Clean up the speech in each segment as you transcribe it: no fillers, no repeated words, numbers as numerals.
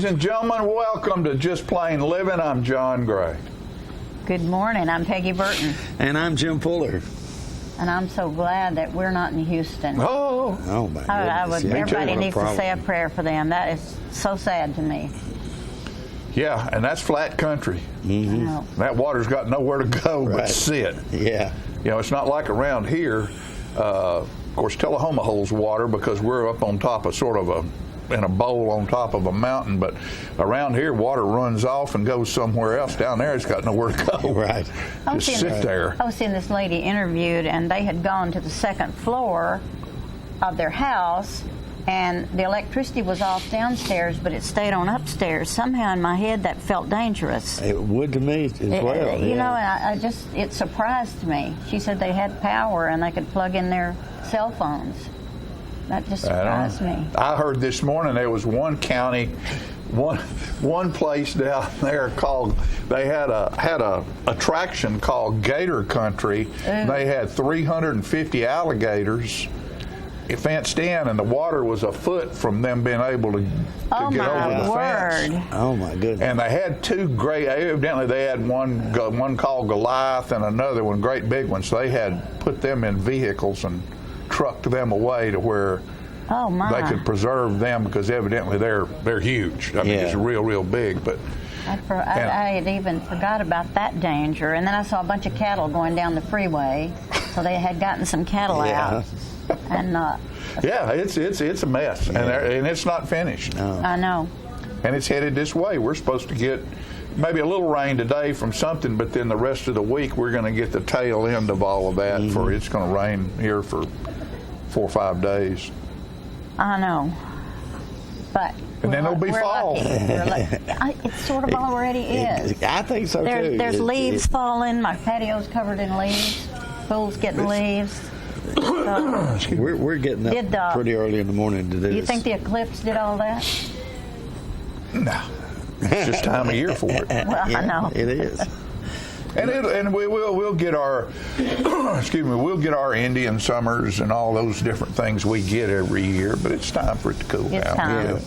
Ladies and gentlemen, welcome to Just Plain Living. I'm John Gray. Good morning. I'm Peggy Burton. And I'm Jim Fuller. And I'm so glad that we're not in Houston. Oh my goodness. Everybody needs to say a prayer for them. That is so sad to me. Yeah, and that's flat country. Mm-hmm. That water's got nowhere to go but sit. Yeah. You know, it's not like around here. Of course, Tullahoma holds water because we're up on top of in a bowl on top of a mountain, but around here water runs off and goes somewhere else. Down there it's got nowhere to go. Right. Just sit there. I was seeing this lady interviewed, and they had gone to the second floor of their house, and the electricity was off downstairs, but it stayed on upstairs. Somehow in my head that felt dangerous. It would to me as well. You know, and it surprised me. She said they had power and they could plug in their cell phones. That just surprised me. I heard this morning there was one county, one place down there called, they had a attraction called Gator Country. They had 350 alligators fenced in, and the water was a foot from them being able to get over the fence. Oh my goodness! And they had two great. Evidently, they had one called Goliath and another one, great big ones. So they had put them in vehicles and trucked them away to where they could preserve them, because evidently they're huge. I mean, it's real big. But I had even forgot about that danger, and then I saw a bunch of cattle going down the freeway, so they had gotten some cattle out. And it's a mess, and it's not finished. No. I know. And it's headed this way. We're supposed to get maybe a little rain today from something, but then the rest of the week we're going to get the tail end of all of that. For it's going to rain here for 4 or 5 days. I know, but and then it'll be fall. It sort of already is. I think so too. There's leaves falling. My patio's covered in leaves. Pool's getting leaves. We're getting up pretty early in the morning to do this. You think the eclipse did all that? No, it's just time of year for it. Well, I know it is. And we'll get our we'll get our Indian summers and all those different things we get every year, but it's time for it to cool down. It's time.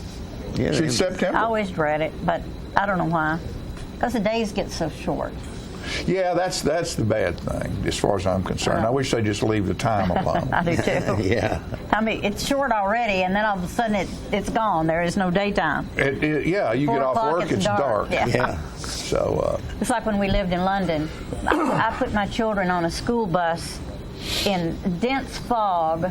Yeah. It's September. I always dread it, but I don't know why. Because the days get so short. Yeah, that's the bad thing as far as I'm concerned. I wish they'd just leave the time alone. I do too. Yeah. I mean, it's short already, and then all of a sudden it's gone. There is no daytime. You get off work, it's dark. Yeah. So it's like when we lived in London. I put my children on a school bus in dense fog,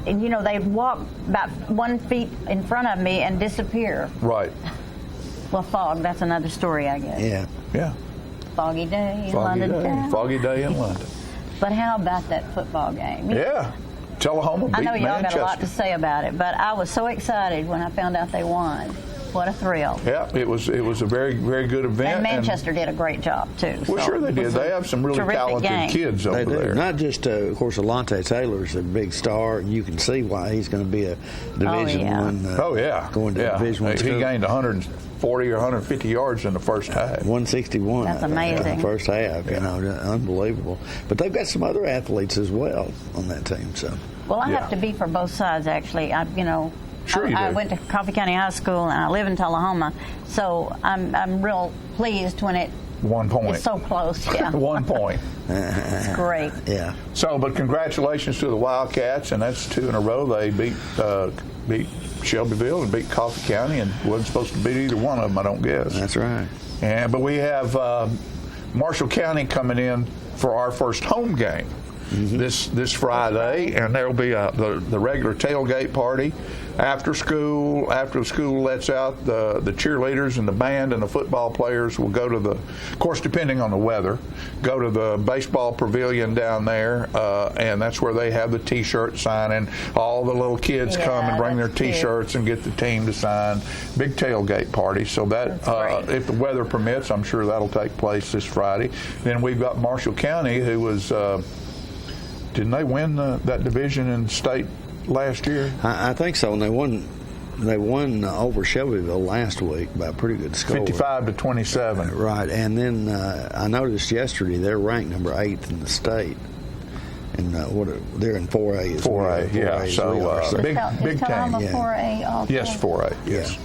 and they'd walk about 1 feet in front of me and disappear. Right. Well, fog, that's another story, I guess. Yeah. Foggy day in London. Foggy day in London. But how about that football game? Yeah. Tullahoma beat Manchester. I know y'all got a lot to say about it, but I was so excited when I found out they won. What a thrill. Yeah, it was a very, very good event. And Manchester did a great job, too. Well, sure they did. They have some really talented kids over there. Not just, of course, Alontae Taylor's a big star, and you can see why he's going to be a Division One. Going to Division One. He gained 140 or 150 yards in the first half. 161. That's amazing. In the first half, unbelievable. But they've got some other athletes as well on that team. So. Well, I have to be for both sides, actually. Sure you do. I went to Coffee County High School, and I live in Tullahoma, so I'm real pleased when it 1 point. It's so close, yeah. 1 point. It's great. Yeah. So, but congratulations to the Wildcats, and that's 2 in a row. They beat Shelbyville and beat Coffee County, and wasn't supposed to beat either one of them, I don't guess. That's right. But we have Marshall County coming in for our first home game. This Friday, and there'll be the regular tailgate party after school. After school lets out, the cheerleaders and the band and the football players will go to of course, depending on the weather, go to the baseball pavilion down there, and that's where they have the T-shirt signing. All the little kids come and bring their T-shirts and get the team to sign. Big tailgate party. So that, if the weather permits, I'm sure that'll take place this Friday. Then we've got Marshall County, who was. Didn't they win that division in state last year? I think so, and they won over Shelbyville last week by a pretty good score. 55-27. Right, and then I noticed yesterday they're ranked number 8th in the state. And they're in 4A as well. 4A, yeah. So big time. Is 4A also? Yes, 4A, yes.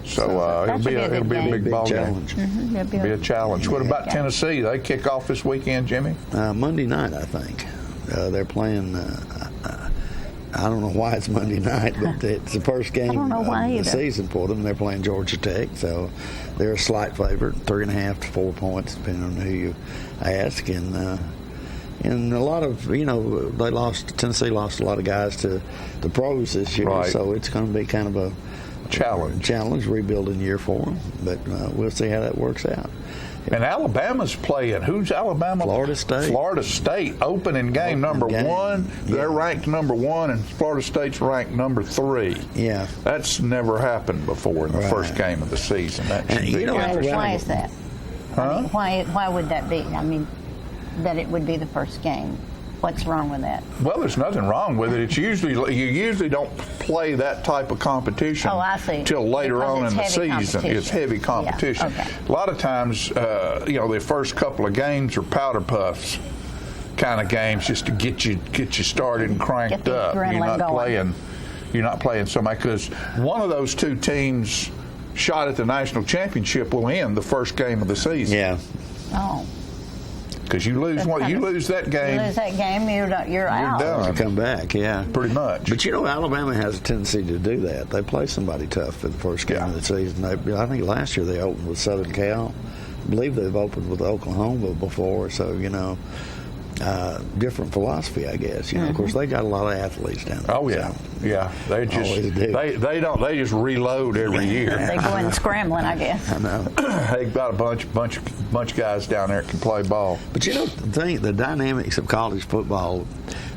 So it'll be a big ball challenge. game. It'll be a challenge. What about Tennessee? They kick off this weekend, Jimmy? Monday night, I think. They're playing. I don't know why it's Monday night, but it's the first game of the season for them. They're playing Georgia Tech, so they're a slight favorite, 3.5 to 4 points, depending on who you ask. And a lot of, Tennessee lost a lot of guys to the pros this year, so it's going to be kind of a challenge rebuilding year for them. But we'll see how that works out. And Alabama's playing. Who's Alabama? Florida State. Florida State, opening game number 1. Yeah. They're ranked number 1, and Florida State's ranked number 3. Yeah. That's never happened before in the first game of the season. That should be why is that? Huh? I mean, why would that be? I mean, that it would be the first game. What's wrong with that? Well, there's nothing wrong with it. It's usually you usually don't play that type of competition till later on in the season. It's heavy competition. Yeah, okay. A lot of times, the first couple of games are powder puffs kind of games, just to get you started and cranked up. You're not playing somebody, because one of those two teams shot at the national championship will end the first game of the season. Yeah. Oh. Because you lose that game. You lose that game, you're out. You're done. You come back, yeah. Pretty much. But Alabama has a tendency to do that. They play somebody tough for the first game of the season. I think last year they opened with Southern Cal. I believe they've opened with Oklahoma before. So, different philosophy, I guess. Of course, they got a lot of athletes down there. Oh yeah, yeah. They just always do. They just reload every year. They go in scrambling, I guess. I know. They've got a bunch of guys down there that can play ball. But the dynamics of college football,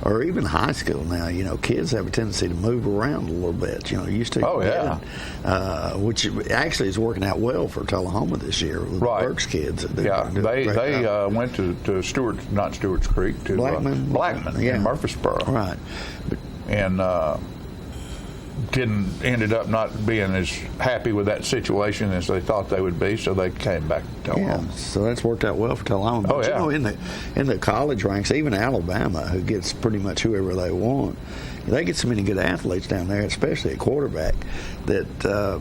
or even high school now, kids have a tendency to move around a little bit. Used to. Oh yeah. Which actually is working out well for Tullahoma this year with the Berks kids. They went to not Stewart's Creek, to Blackman in Murfreesboro. Right. And ended up not being as happy with that situation as they thought they would be, so they came back to Tullahoma. Yeah, so that's worked out well for Tullahoma. But in the college ranks, even Alabama, who gets pretty much whoever they want, they get so many good athletes down there, especially at quarterback, that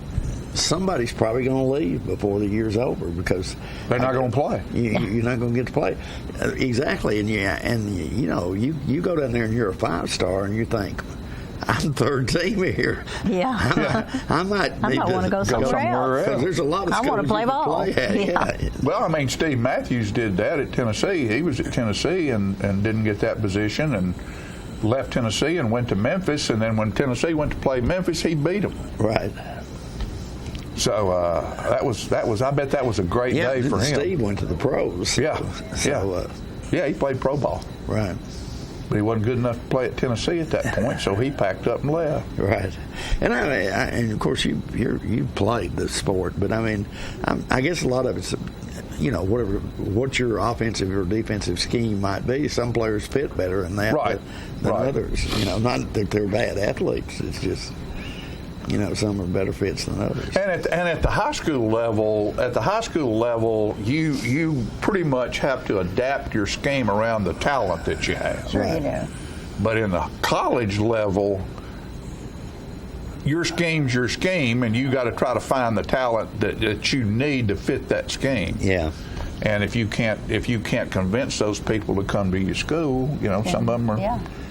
somebody's probably going to leave before the year's over, because they're not going to play. You're not going to get to play. Exactly. And you go down there and you're a 5-star and you think, I'm third team here. Yeah. I might want to go somewhere else. Because there's a lot of schools I want to play ball. Yeah. Well, Steve Matthews did that at Tennessee. He was at Tennessee and didn't get that position, and left Tennessee and went to Memphis. And then when Tennessee went to play Memphis, he beat them. Right. So that was. I bet that was a great day for him. Steve went to the pros. Yeah. He played pro ball. Right. But he wasn't good enough to play at Tennessee at that point, so he packed up and left. Right. And and of course you played the sport, but I guess a lot of it's what your offensive or defensive scheme might be. Some players fit better in that than others. Not that they're bad athletes. It's just some are better fits than others. And at the high school level, you pretty much have to adapt your scheme around the talent that you have. Sure you do. But in the college level, your scheme's your scheme, and you got to try to find the talent that you need to fit that scheme. Yeah. And if you can't convince those people to come to your school, some of them are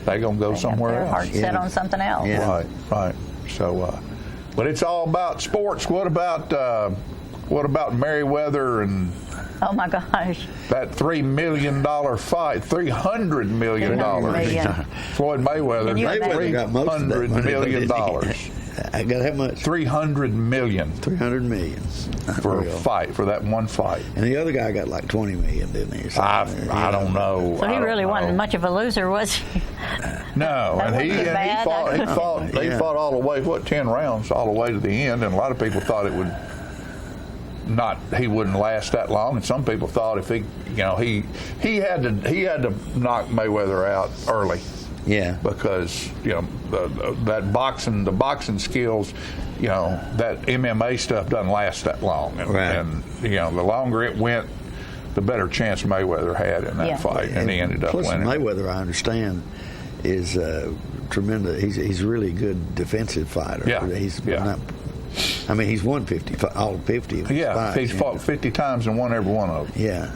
they're gonna go somewhere else. Heart set on something else. Yeah. Right. So, but it's all about sports. What about Merriweather and? Oh my gosh! That $3 million fight, $300 million. Floyd Mayweather got most of that money, $300 million. I got how much? $300 million. $300 million for a fight, for that one fight. And the other guy got like $20 million, didn't he? I don't know. So he really wasn't much of a loser, was he? No, and he fought all the way, 10 rounds all the way to the end, and a lot of people thought it would he wouldn't last that long, and some people thought if he had to knock Mayweather out early. Yeah. Because the boxing skills, that MMA stuff doesn't last that long, and the longer it went, the better chance Mayweather had in that fight, and he ended up winning. Mayweather, I understand, is tremendous. He's a really good defensive fighter. Yeah. I mean, he's won 50, all 50 of his Yeah, fights, he's fought 50 times and won every one of them. Yeah.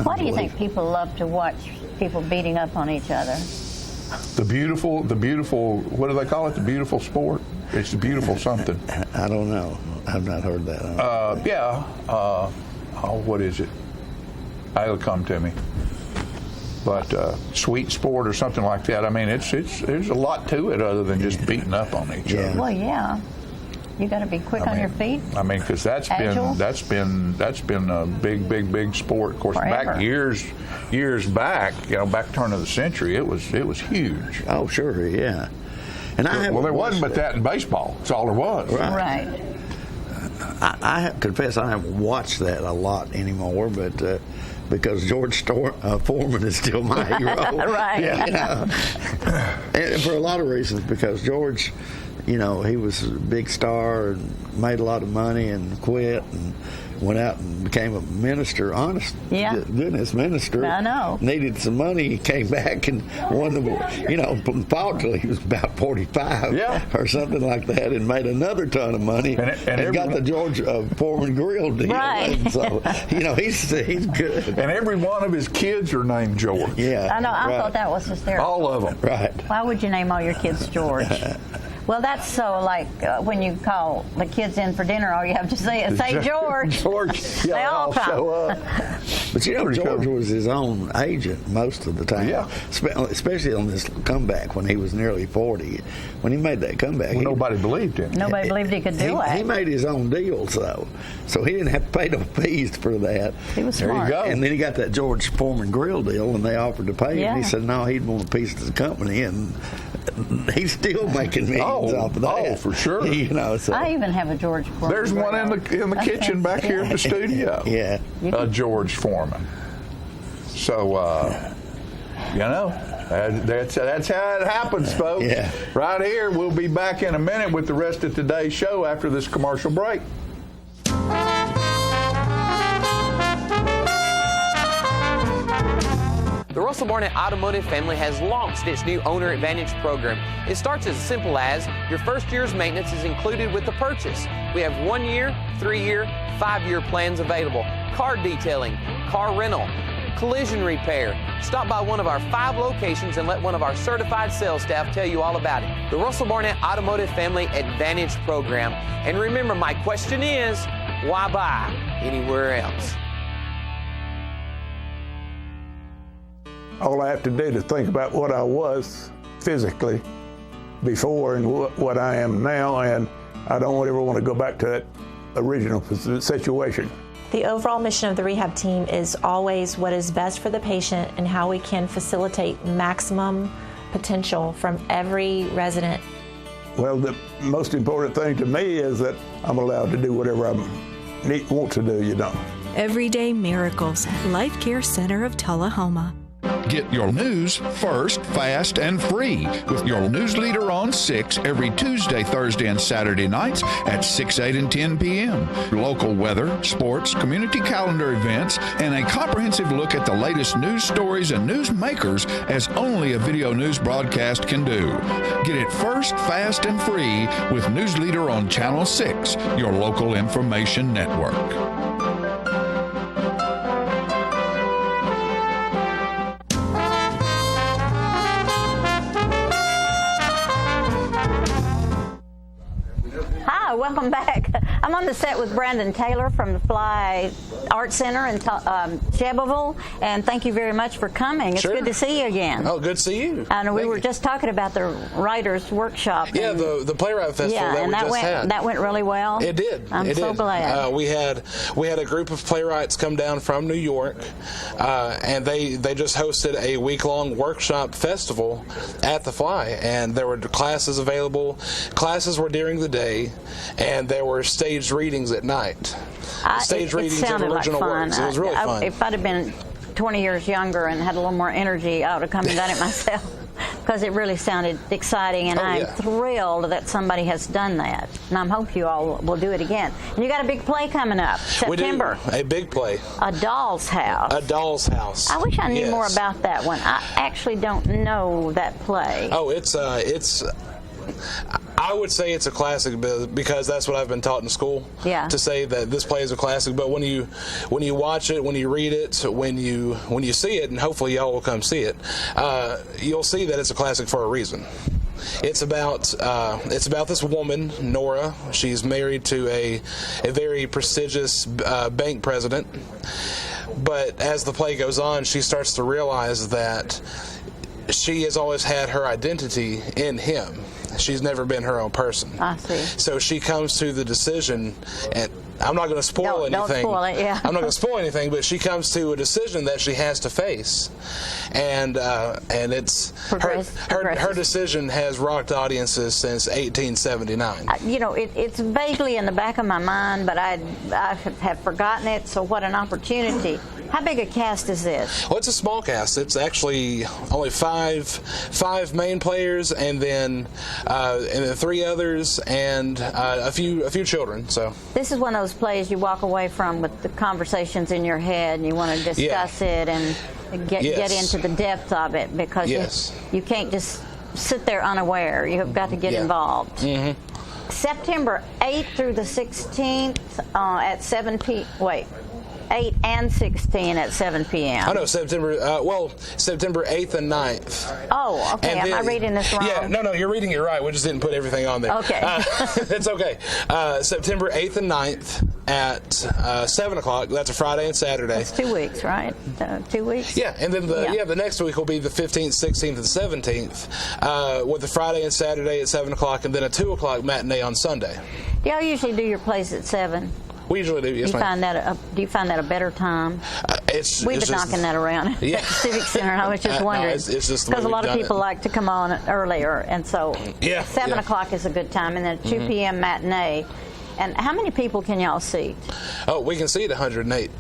Why do you think people love to watch people beating up on each other? The beautiful, what do they call it? The beautiful sport? It's the beautiful something. I don't know. I've not heard that. What is it? It'll come to me. But sweet sport or something like that. I mean, there's a lot to it other than just beating up on each other. Well, yeah. You got to be quick on your feet. I mean, because that's Agile. been a big sport. Of course, Forever. back years back, back turn of the century, it was huge. Oh, sure, yeah. And There wasn't but that in baseball. That's all there was. Right. I confess I haven't watched that a lot anymore, but because George Foreman is still my hero. Right. Yeah. And for a lot of reasons, because George, he was a big star and made a lot of money and quit and went out and became a minister, honest goodness minister. I know. Needed some money. He came back and won fought till he was about 45 or something like that, and made another ton of money and got the George Foreman grill deal. Right. And so, he's good. And every one of his kids are named George. Yeah. I know. I thought that was hysterical. All of them. Right. Why would you name all your kids George? Well, that's so like when you call the kids in for dinner, all you have to say is, say George. George, They all come. show up. But George was his own agent most of the time. Yeah. Especially on this comeback when he was nearly 40. When he made that comeback. Nobody believed him. Nobody believed he could do it. He made his own deals, though. So he didn't have to pay no fees for that. He was There smart. you go. And then he got that George Foreman grill deal, and they offered to pay him. He said no, he'd want a piece of the company, and he's still making millions off of that. Oh, for sure. So. I even have a George Foreman. There's one in the kitchen back here in the studio. Yeah. George Foreman. So, that's how it happens, folks. Yeah. Right here. We'll be back in a minute with the rest of today's show after this commercial break. The Russell Barnett Automotive family has launched its new Owner Advantage program. It starts as simple as your first year's maintenance is included with the purchase. We have 1 year, 3 year, 5 year plans available. Car detailing, car rental, collision repair. Stop by one of our 5 locations and let one of our certified sales staff tell you all about it. The Russell Barnett Automotive Family Advantage program. And remember, my question is, why buy anywhere else? All I have to do to think about what I was physically before and what I am now, and I don't ever want to go back to that original situation. The overall mission of the rehab team is always what is best for the patient and how we can facilitate maximum potential from every resident. Well, the most important thing to me is that I'm allowed to do whatever I want to do, Everyday Miracles, Life Care Center of Tullahoma. Get your news first, fast, and free with your news leader on 6 every Tuesday, Thursday, and Saturday nights at 6, 8, and 10 p.m. Local weather, sports, community calendar events, and a comprehensive look at the latest news stories and news makers as only a video news broadcast can do. Get it first, fast, and free with News Leader on Channel 6, your local information network. Welcome back. I'm on the set with Brandon Taylor from the Fly Art Center in Shelbyville, and thank you very much for coming. It's good to see you again. Oh, good to see you. And we were just talking about the Writers' Workshop. Yeah, the Playwright Festival that we just had. That went really well. It did. I'm so glad. We had a group of playwrights come down from New York, and they just hosted a week-long workshop festival at the Fly, and there were classes available. Classes were during the day, and there were staged readings at night. Staged readings of original works. It was really fun. If I'd have been 20 years younger and had a little more energy, I would have come and done it myself, because it really sounded exciting, and I'm thrilled that somebody has done that. And I hope you all will do it again. And you got a big play coming up, September. We do. A big play. A Doll's House. A Doll's House. I wish I knew more about that one. I actually don't know that play. Oh, I would say it's a classic because that's what I've been taught in school. Yeah. To say that this play is a classic, but when you watch it, when you read it, when you see it, and hopefully y'all will come see it, you'll see that it's a classic for a reason. It's about this woman, Nora. She's married to a very prestigious bank president. But as the play goes on, she starts to realize that she has always had her identity in him. She's never been her own person. I see. So she comes to the decision, and I'm not going to spoil anything. Don't spoil it, yeah. I'm not going to spoil anything, but she comes to a decision that she has to face, and it's her decision has rocked audiences since 1879. It's vaguely in the back of my mind, but I have forgotten it. So what an opportunity! How big a cast is this? Well, it's a small cast. It's actually only five main players, and then 3 others, and a few children. So this is one of those plays you walk away from with the conversations in your head, and you want to discuss it and get into the depth of it, because you can't just sit there unaware. You've got to get involved. Mm-hmm. September 8th through the 16th at 7 p.m. Wait. 8 and 16 at 7 p.m. Oh, no, September 8th and 9th. Oh, okay. Am I reading this wrong? Yeah, no, you're reading it right. We just didn't put everything on there. Okay. It's okay. September 8th and 9th at 7 o'clock. That's a Friday and Saturday. That's 2 weeks, right? 2 weeks? Yeah, and then the next week will be the 15th, 16th, and 17th, with the Friday and Saturday at 7 o'clock, and then a 2 o'clock matinee on Sunday. Do y'all usually do your plays at 7? We usually do. Yes, do you find that a better time? We've been knocking that around at the Civic Center, and I was just wondering. Because a lot of people like to come on earlier, and so 7 o'clock is a good time, and then 2 p.m. matinee. And how many people can y'all seat? Oh, we can seat 108.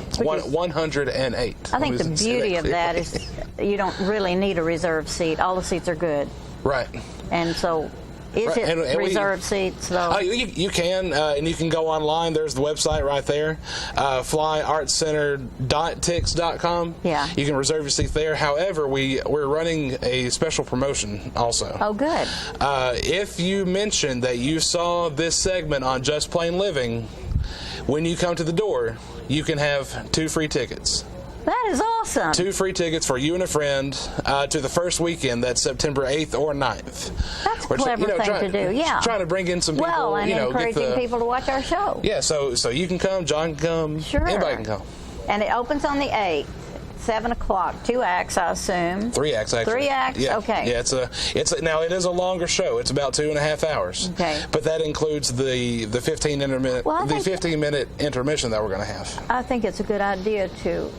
It's 108. I think the beauty of that is you don't really need a reserved seat. All the seats are good. Right. And so... Is it reserved seats, though? You can, and you can go online. There's the website right there, flyartscenter.tix.com. Yeah. You can reserve your seat there. However, we're running a special promotion also. Oh, good. If you mention that you saw this segment on Just Plain Living, when you come to the door, you can have 2 free tickets. That is awesome. 2 free tickets for you and a friend to the first weekend. That's September 8th or 9th. That's a clever thing to do, yeah. Trying to bring in some people. Well, and encouraging people to watch our show. Yeah, so you can come, John can come, sure. Anybody can come. And it opens on the 8th. 7 o'clock, 2 acts, I assume. 3 acts, actually. 3 acts, yeah. Okay. Yeah, now it is a longer show. It's about 2.5 hours. Okay. But that includes the 15-minute intermission that we're going to have. I think it's a good idea to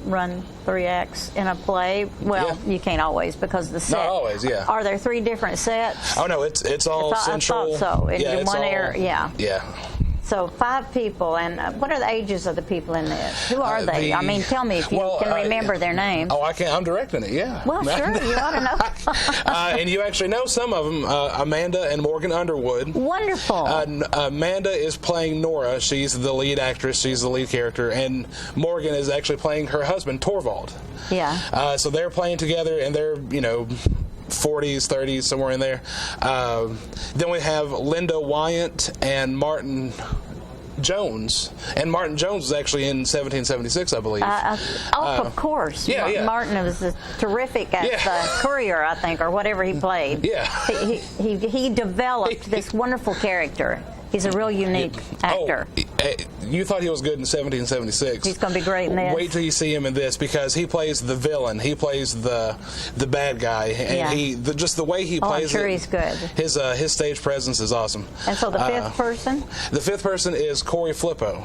run 3 acts in a play. Well, you can't always because the set. Not always, yeah. Are there 3 different sets? Oh no, it's all central. I thought so. In one area, yeah. Yeah. So 5 people, and what are the ages of the people in this? Who are they? I mean, tell me if you can remember their names. Oh, I can. I'm directing it. Yeah. Well, sure, you ought to know. And you actually know some of them. Amanda and Morgan Underwood. Wonderful. Amanda is playing Nora. She's the lead actress. She's the lead character, and Morgan is actually playing her husband Torvald. Yeah. So they're playing together, and they're 40s, 30s, somewhere in there. Then we have Linda Wyant and Martin Jones. And Martin Jones was actually in 1776, I believe. Of course. Yeah. Martin was terrific as the courier, I think, or whatever he played. Yeah. He developed this wonderful character. He's a real unique actor. You thought he was good in 1776. He's going to be great in this. Wait till you see him in this, because he plays the villain. He plays the bad guy, and just the way he plays I'm sure he's good. His stage presence is awesome. And so the 5th person? The 5th person is Corey Flippo,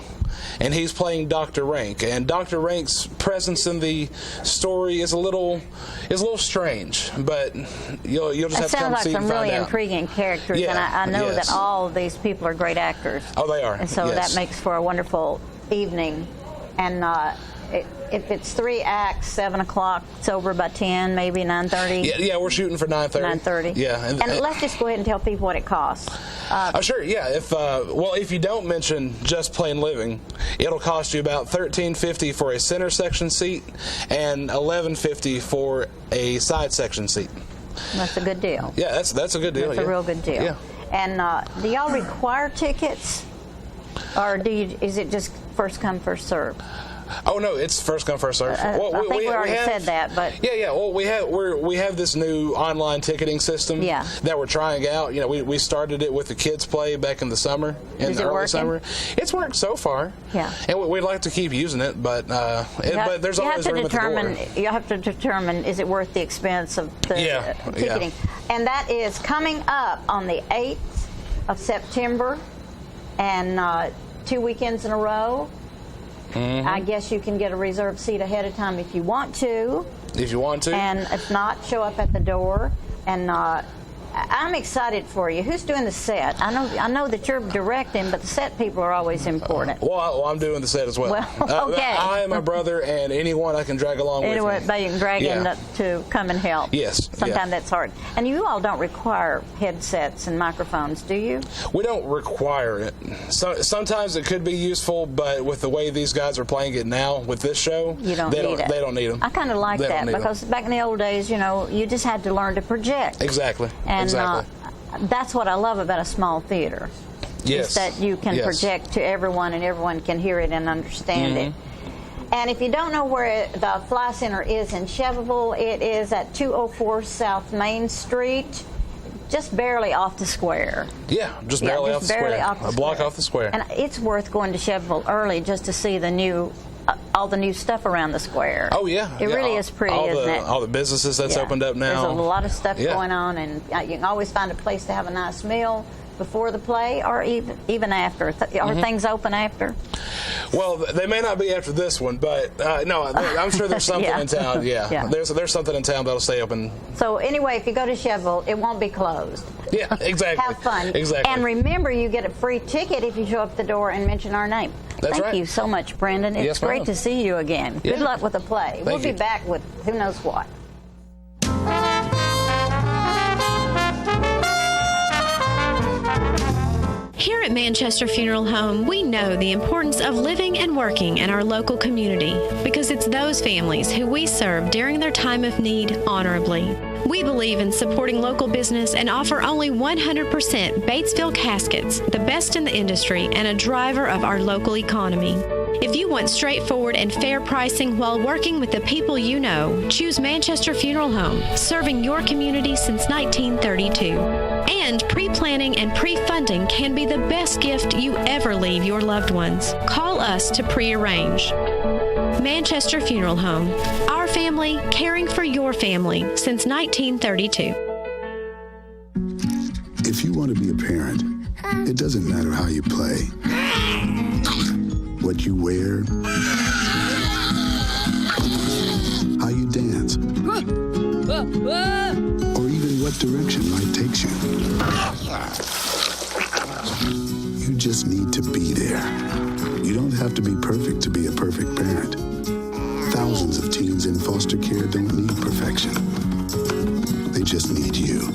and he's playing Dr. Rank. And Dr. Rank's presence in the story is a little strange, but you'll just have to come see and find out. It sounds like some really intriguing characters, and I know that all of these people are great actors. Oh, they are. And so that makes for a wonderful evening. And if it's 3 acts, 7 o'clock, it's over by 10, maybe 9:30. Yeah, we're shooting for 9:30. 9:30. Yeah, and let's just go ahead and tell people what it costs. Sure. Yeah. If you don't mention Just Plain Living, it'll cost you about $13.50 for a center section seat and $11.50 for a side section seat. That's a good deal. Yeah, that's a good deal. That's a real good deal. Yeah. And do y'all require tickets, or is it just first come, first serve? Oh no, it's first come first serve. I think we already said that, but yeah. Well, we have this new online ticketing system that we're trying out. You know, we started it with the kids play back in the summer, in the early summer. It's worked so far. Yeah, and we'd like to keep using it, but there's always room at the door. You have to determine, is it worth the expense of the ticketing, and that is coming up on the 8th of September, and 2 weekends in a row. Mm-hmm. I guess you can get a reserved seat ahead of time if you want to. And if not, show up at the door. And I'm excited for you. Who's doing the set? I know that you're directing, but the set people are always important. Well, I'm doing the set as well. Okay. I and my brother and anyone I can drag along with me. That you can drag in to come and help. Yes. Sometimes that's hard. And you all don't require headsets and microphones, do you? We don't require it. Sometimes it could be useful, but with the way these guys are playing it now with this show, they don't need them. I kind of like that because back in the old days, you just had to learn to project. Exactly. And that's what I love about a small theater. Yes. Is that you can project to everyone and everyone can hear it and understand it. And if you don't know where the Fly Center is in Shelbyville, it is at 204 South Main Street, just barely off the square. Yeah, just barely off the square. A block off the square. And it's worth going to Shelbyville early just to see all the new stuff around the square. Oh, yeah. It really is pretty, isn't it? All the businesses that's opened up now. There's a lot of stuff going on, and you can always find a place to have a nice meal before the play or even after. Are things open after? Well, they may not be after this one, but no, I'm sure there's something in town. Yeah. There's something in town that'll stay open. So anyway, if you go to Shelbyville, it won't be closed. Yeah, exactly. Have fun. Exactly. And remember, you get a free ticket if you show up at the door and mention our name. That's Thank you so much, Brendan. It's great to see you again. Good luck with the play. We'll be back with who knows what. Here at Manchester Funeral Home, we know the importance of living and working in our local community because it's those families who we serve during their time of need honorably. We believe in supporting local business and offer only 100% Batesville caskets, the best in the industry and a driver of our local economy. If you want straightforward and fair pricing while working with the people you know, choose Manchester Funeral Home, serving your community since 1932. And pre-planning and pre-funding can be the best gift you ever leave your loved ones. Call us to pre-arrange. Manchester Funeral Home. Our family caring for your family since 1932. If you want to be a parent, it doesn't matter how you play, what you wear, how you dance, or even what direction life takes you. You just need to be there. You don't have to be perfect to be a perfect parent. Thousands of teens in foster care don't need perfection. They just need you.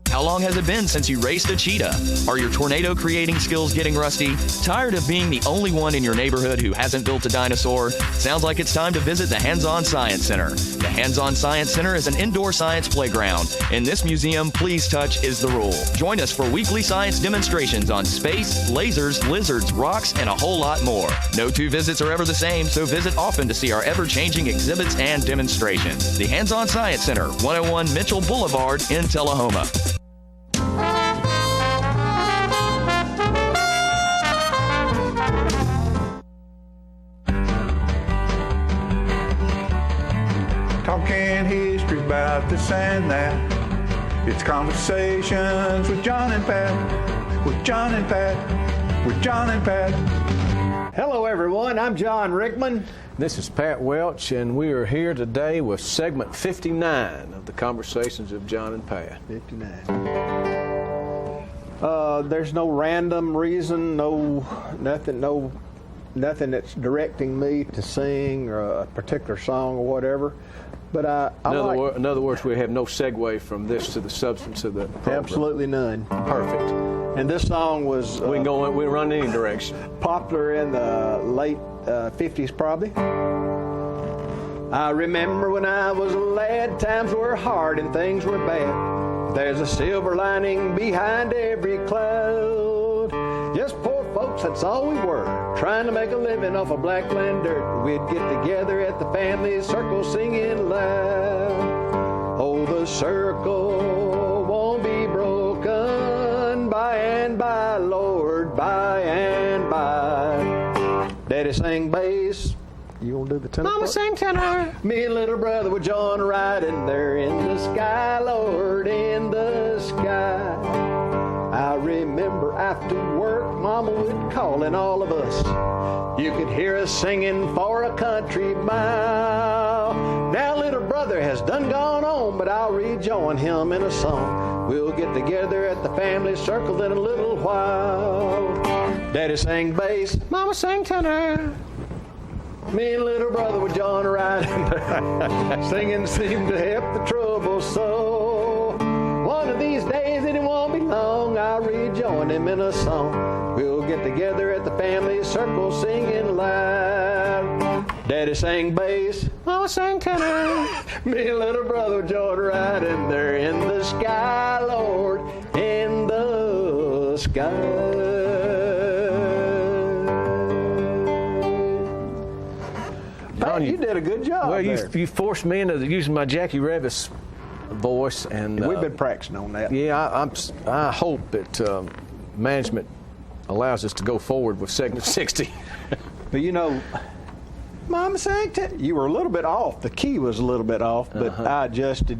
How long has it been since you raced a cheetah? Are your tornado creating skills getting rusty? Tired of being the only one in your neighborhood who hasn't built a dinosaur? Sounds like it's time to visit the Hands-On Science Center. The Hands-On Science Center is an indoor science playground. In this museum, please touch is the rule. Join us for weekly science demonstrations on space, lasers, lizards, rocks, and a whole lot more. No two visits are ever the same, so visit often to see our ever-changing exhibits and demonstrations. The Hands-On Science Center, 101 Mitchell Boulevard in Tullahoma. Talking history about this and that. It's conversations with John and Pat. With John and Pat. With John and Pat. Hello, everyone. I'm John Rickman. This is Pat Welch, and we are here today with segment 59 of the Conversations of John and Pat. 59. There's no random reason, nothing that's directing me to sing or a particular song or whatever. But in other words, we have no segue from this to the substance of the program. Absolutely none. Perfect. And this song was we can run in any direction. Popular in the late 50s, probably. I remember when I was a lad, times were hard and things were bad. There's a silver lining behind every cloud. Just poor folks, that's all we were, trying to make a living off of blackland dirt. We'd get together at the family circle singing loud. Oh, the circle won't be broken by and by, Lord, by and by. Daddy sang bass. You want to do the tenor? Mama sang tenor. Me and little brother would join riding there in the sky, Lord, in the sky. I remember after work, Mama would call in all of us. You could hear us singing for a country mile. Now little brother has done gone on, but I'll rejoin him in a song. We'll get together at the family circle in a little while. Daddy sang bass, Mama sang tenor. Me and little brother would join riding. Singing seemed to help the trouble so. One of these days, and it won't be long, I'll rejoin him in a song. We'll get together at the family circle singing loud. Daddy sang bass, Mama sang tenor. Me and little brother would join riding there in the sky, Lord, in the sky. Pat, you did a good job. Well, you forced me into using my Jackie Revis voice, and we've been practicing on that. Yeah, I hope that management allows us to go forward with segment 60. But you know, Mama sang you were a little bit off. The key was a little bit off, but I adjusted,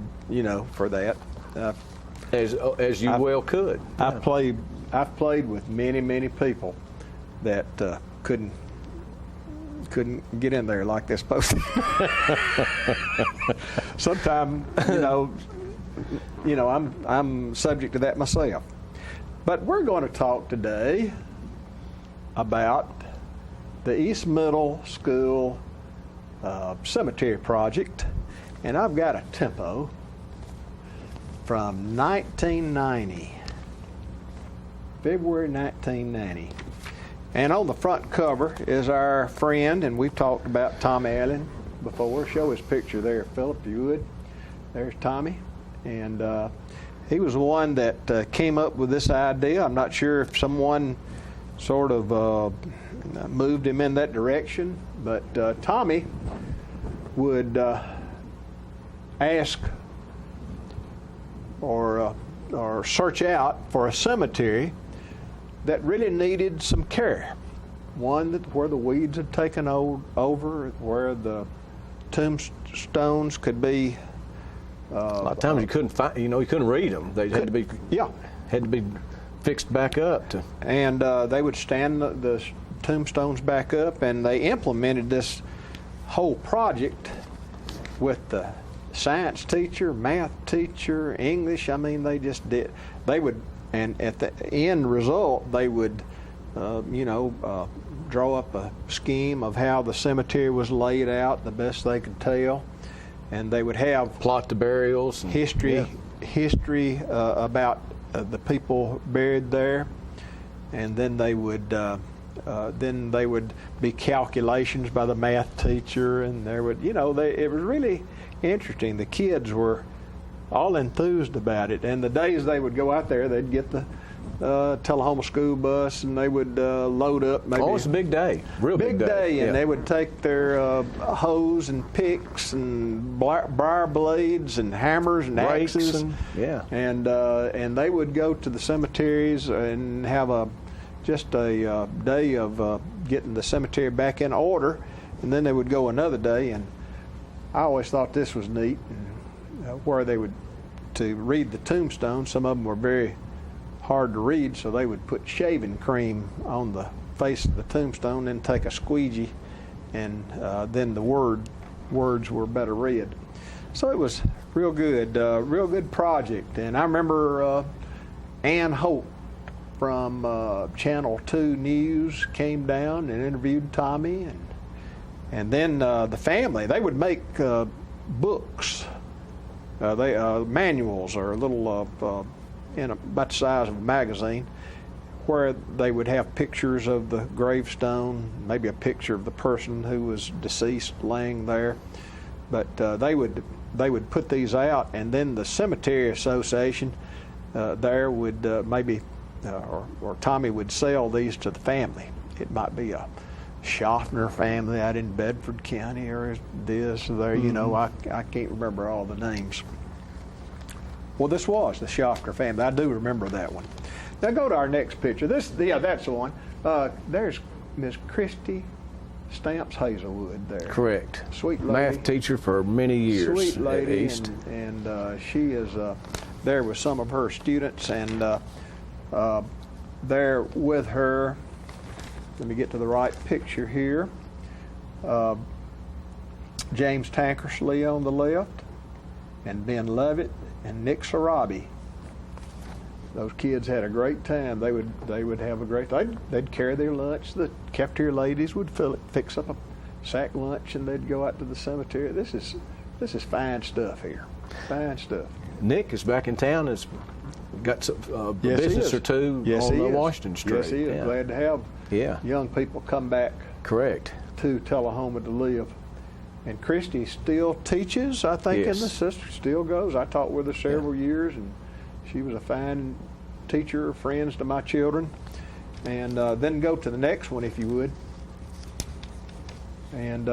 for that. As you well could. Yeah. I've played with many people that couldn't get in there like they're supposed to. Sometimes, I'm subject to that myself. But we're going to talk today about the East Middle School cemetery project, and I've got a tempo from 1990, February 1990. And on the front cover is our friend, and we've talked about Tommy Allen before. Show his picture there, Philip, if you would. There's Tommy. And he was the one that came up with this idea. I'm not sure if someone sort of moved him in that direction, but Tommy would ask or search out for a cemetery that really needed some care. One where the weeds had taken over, where the tombstones could be. A lot of times you couldn't find, you couldn't read them. They had to be fixed back up. And they would stand the tombstones back up, and they implemented this whole project with the science teacher, math teacher, English. I mean, they just did. They would. And at the end result, they would, draw up a scheme of how the cemetery was laid out, the best they could tell, and they would have plot the burials, history about the people buried there, and then they would be calculations by the math teacher, and there would, it was really interesting. The kids were all enthused about it, and the days they would go out there, they'd get the Tullahoma school bus, and they would load up. Maybe it's a big day, real big day, and they would take their hoes and picks and briar blades and hammers and axes, and they would go to the cemeteries and have just a day of getting the cemetery back in order, and then they would go another day. And I always thought this was neat. Where they would, to read the tombstone, some of them were very hard to read, so they would put shaving cream on the face of the tombstone, then take a squeegee, and then the words were better read. So it was real good project. And I remember Ann Hope from Channel 2 News came down and interviewed Tommy, and then the family, they would make books. Manuals are a little about the size of a magazine, where they would have pictures of the gravestone, maybe a picture of the person who was deceased laying there, But they would put these out, and then the cemetery association there would or Tommy would sell these to the family. It might be a Schaffner family out in Bedford County, or this or there. You know, I can't remember all the names. Well, this was the Schaffner family. I do remember that one. Now go to our next picture. That's the one. There's Miss Christy Stamps Hazelwood there. Correct. Sweet lady. Math teacher for many years. Sweet lady, at East. and she is there with some of her students, and there with her. Let me get to the right picture here. James Tankersley on the left, and Ben Levitt and Nick Sarabi. Those kids had a great time. They would have a great. They'd carry their lunch. The cafeteria ladies would fix up a sack lunch, and they'd go out to the cemetery. This is fine stuff here. Fine stuff. Nick is back in town. Has got some business or two on Washington Street. Yes, he is. Yeah. Glad to have young people come back. Correct. To Tullahoma to live. And Christy still teaches, I think, Yes. and the sister still goes. I taught with her several years, and she was a fine teacher, friends to my children. And then go to the next one, if you would. And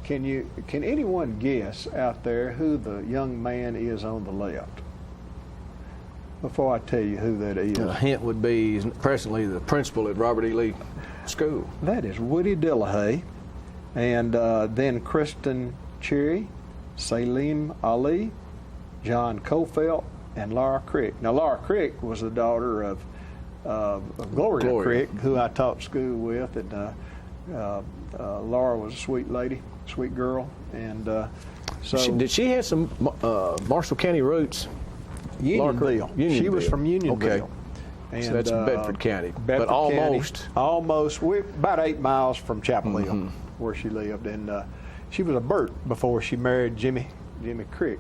can anyone guess out there who the young man is on the left? Before I tell you who that is. A hint would be presently the principal at Robert E. Lee School. That is Woody Dillahay. And then Kristen Cherry, Salim Ali, John Cofelt, and Laura Crick. Now, Laura Crick was the daughter of Gloria Crick, who I taught school with. And Laura was a sweet lady, sweet girl. And so. Did she have some Marshall County roots? Unionville. She was from Unionville. Okay. And, so that's Bedford County. Bedford but almost. County, almost. We're about 8 miles from Chapel Hill, where she lived. And she was a Burt before she married Jimmy Crick.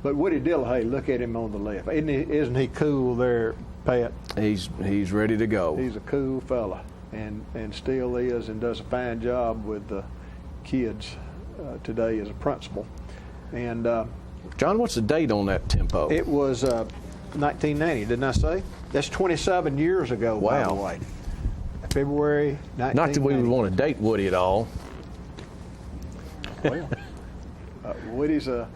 But Woody Dillahay, look at him on the left. Isn't he cool there, Pat? He's ready to go. He's a cool fella, and still is, and does a fine job with the kids today as a principal. And John, what's the date on that tempo? It was 1990, didn't I say? That's 27 years ago, by the way. February 1990. Not that we would want to date Woody at all. Well, Woody's a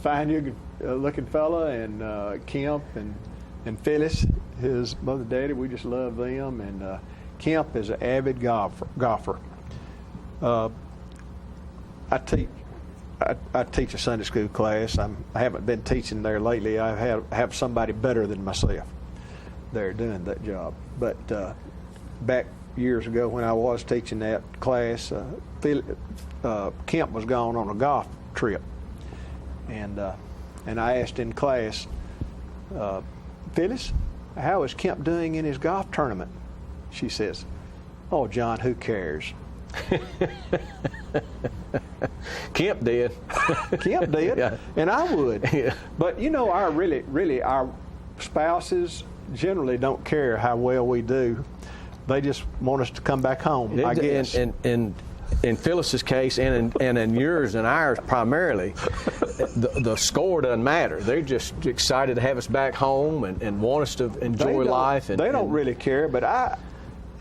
fine looking fella, and Kemp and Phyllis, his mother and daddy, we just love them. And Kemp is an avid golfer. I teach a Sunday school class. I haven't been teaching there lately. I have somebody better than myself there doing that job. But back years ago when I was teaching that class, Kemp was gone on a golf trip, and I asked in class, Phyllis, how is Kemp doing in his golf tournament? She says, "Oh, John, who cares?" Kemp did. Kemp did, yeah. And I would. Yeah. But you know, our spouses generally don't care how well we do. They just want us to come back home, I guess. And in Phyllis's case, and in yours and ours primarily, the score doesn't matter. They're just excited to have us back home and want us to enjoy life. They don't really care, but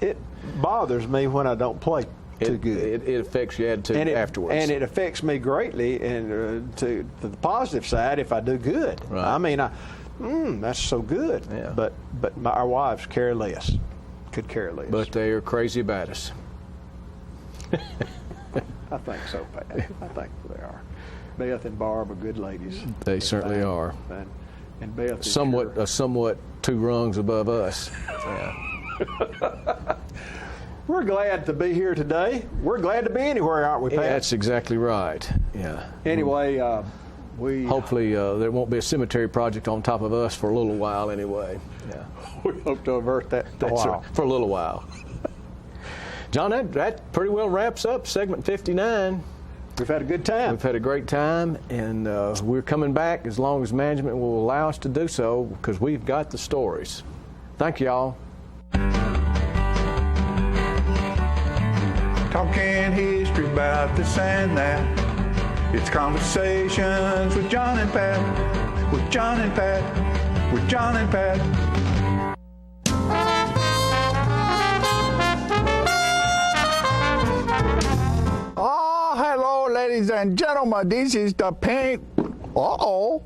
it bothers me when I don't play too good. It affects your attitude afterwards. And it affects me greatly, and to the positive side, if I do good. Right. I mean, that's so good. Yeah. But our wives care less. Could care less. But they are crazy about us. I think so, Pat. I think they are. Beth and Barb are good ladies. They certainly are. And Beth is somewhat 2 rungs above us. Yeah. We're glad to be here today. We're glad to be anywhere, aren't we, Pat? Yeah, that's exactly right. Yeah. Anyway, we hopefully there won't be a cemetery project on top of us for a little while anyway. Yeah. We hope to avert that for a little while. John, that pretty well wraps up segment 59. We've had a good time. We've had a great time, and we're coming back as long as management will allow us to do so, because we've got the stories. Thank you, all. Talking history about this and that. It's Conversations with John and Pat, with John and Pat, with John and Pat. Oh, hello, ladies and gentlemen. This is the paint. Uh-oh.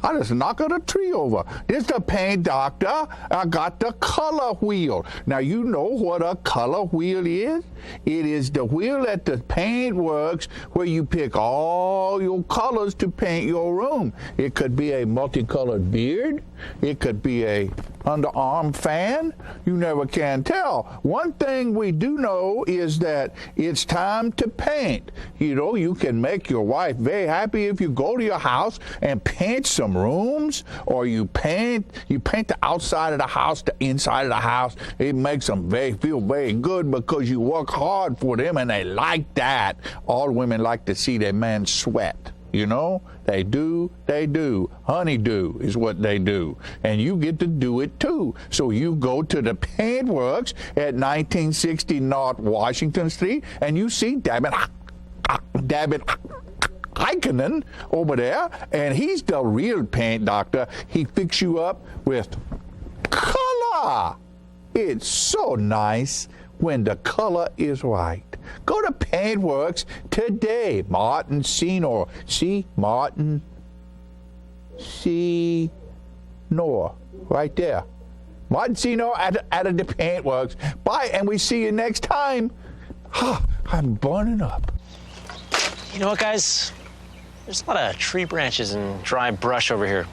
I just knocked a tree over. This is the paint doctor. I got the color wheel. Now, you know what a color wheel is? It is the wheel at the paint works where you pick all your colors to paint your room. It could be a multicolored beard. It could be a underarm fan. You never can tell. One thing we do know is that it's time to paint. You know, you can make your wife very happy if you go to your house and paint some rooms, or you paint the outside of the house, the inside of the house. It makes them feel very good because you work hard for them and they like that. All women like to see their man sweat. You know, they do. Honeydew is what they do. And you get to do it too. So you go to the paint works at 1960 North Washington Street and you see David Heikkinen over there, and he's the real paint doctor. He fix you up with color. It's so nice when the color is right. Go to Paintworks today. Martin Senior. See? Martin Senior. Right there. Martin Senior at the Paintworks. Bye, and we see you next time. I'm burning up. You know what, guys? There's a lot of tree branches and dry brush over here.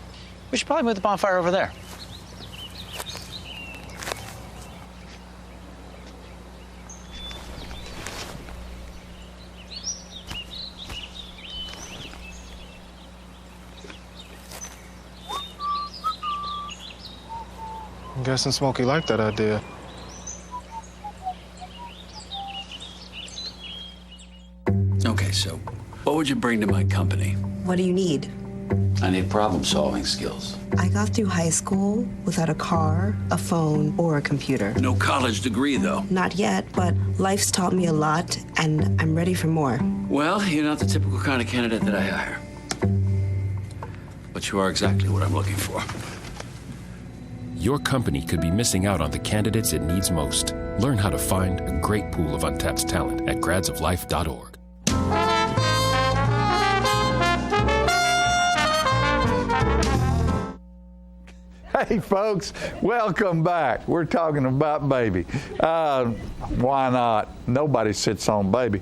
We should probably move the bonfire over there. I'm guessing Smokey liked that idea. Okay, so what would you bring to my company? What do you need? I need problem-solving skills. I got through high school without a car, a phone, or a computer. No college degree, though. Not yet, but life's taught me a lot, and I'm ready for more. Well, you're not the typical kind of candidate that I hire. But you are exactly what I'm looking for. Your company could be missing out on the candidates it needs most. Learn how to find a great pool of untapped talent at gradsoflife.org. Hey, folks, welcome back. We're talking about baby. Why not? Nobody sits on baby.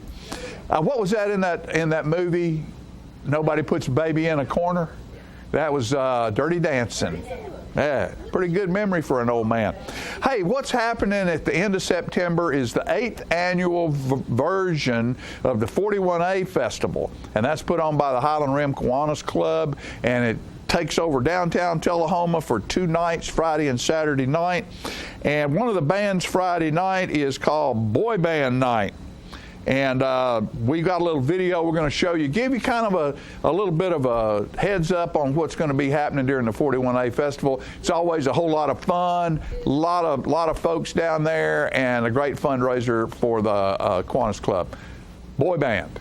What was that in that movie? Nobody puts baby in a corner? That was Dirty Dancing. Yeah, pretty good memory for an old man. Hey, what's happening at the end of September is the 8th annual version of the 41A Festival, and that's put on by the Highland Rim Kiwanis Club, and it takes over downtown Tullahoma for 2 nights, Friday and Saturday night. And one of the bands Friday night is called Boy Band Night. And we got a little video we're going to show you, give you kind of a little bit of a heads up on what's going to be happening during the 41A Festival. It's always a whole lot of fun, a lot of folks down there, and a great fundraiser for the Kiwanis Club. Boy Band.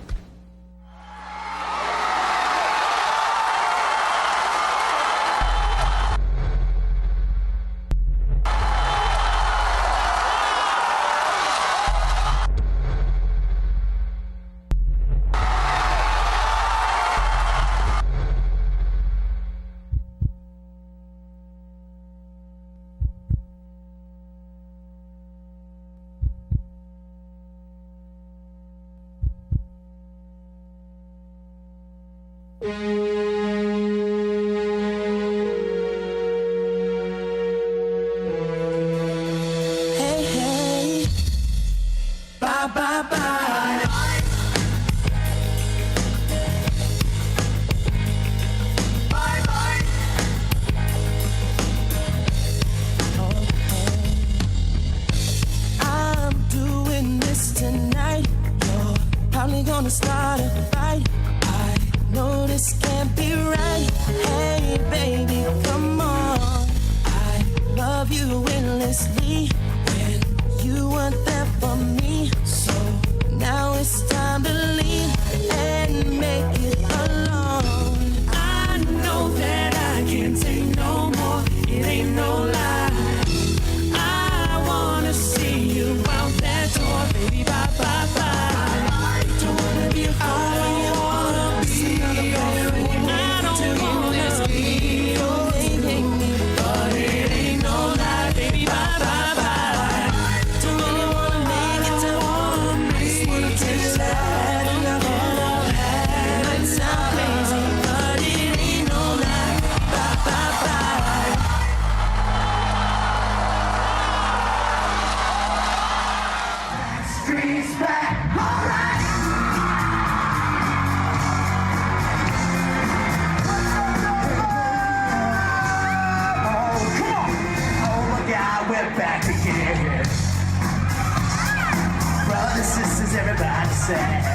Gonna start a fight. I know this can't be right. Hey, baby, come on. I love you endlessly when you weren't there for me. So now it's time to leave and make it does everybody say?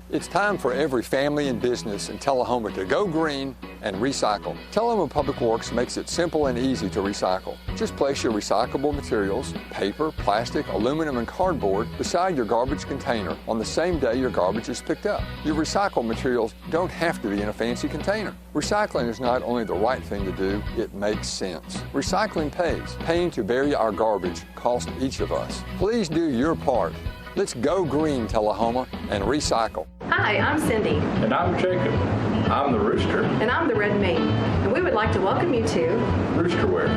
It's time for every family and business in Tullahoma to go green and recycle. Tullahoma Public Works makes it simple and easy to recycle. Just place your recyclable materials, paper, plastic, aluminum, and cardboard beside your garbage container on the same day your garbage is picked up. Your recycled materials don't have to be in a fancy container. Recycling is not only the right thing to do, it makes sense. Recycling pays. Paying to bury our garbage costs each of us. Please do your part. Let's go green, Tullahoma, and recycle. Hi, I'm Cindy. And I'm Jacob. I'm the Rooster. And I'm the Red Maid. And we would like to welcome you to Roosterwear.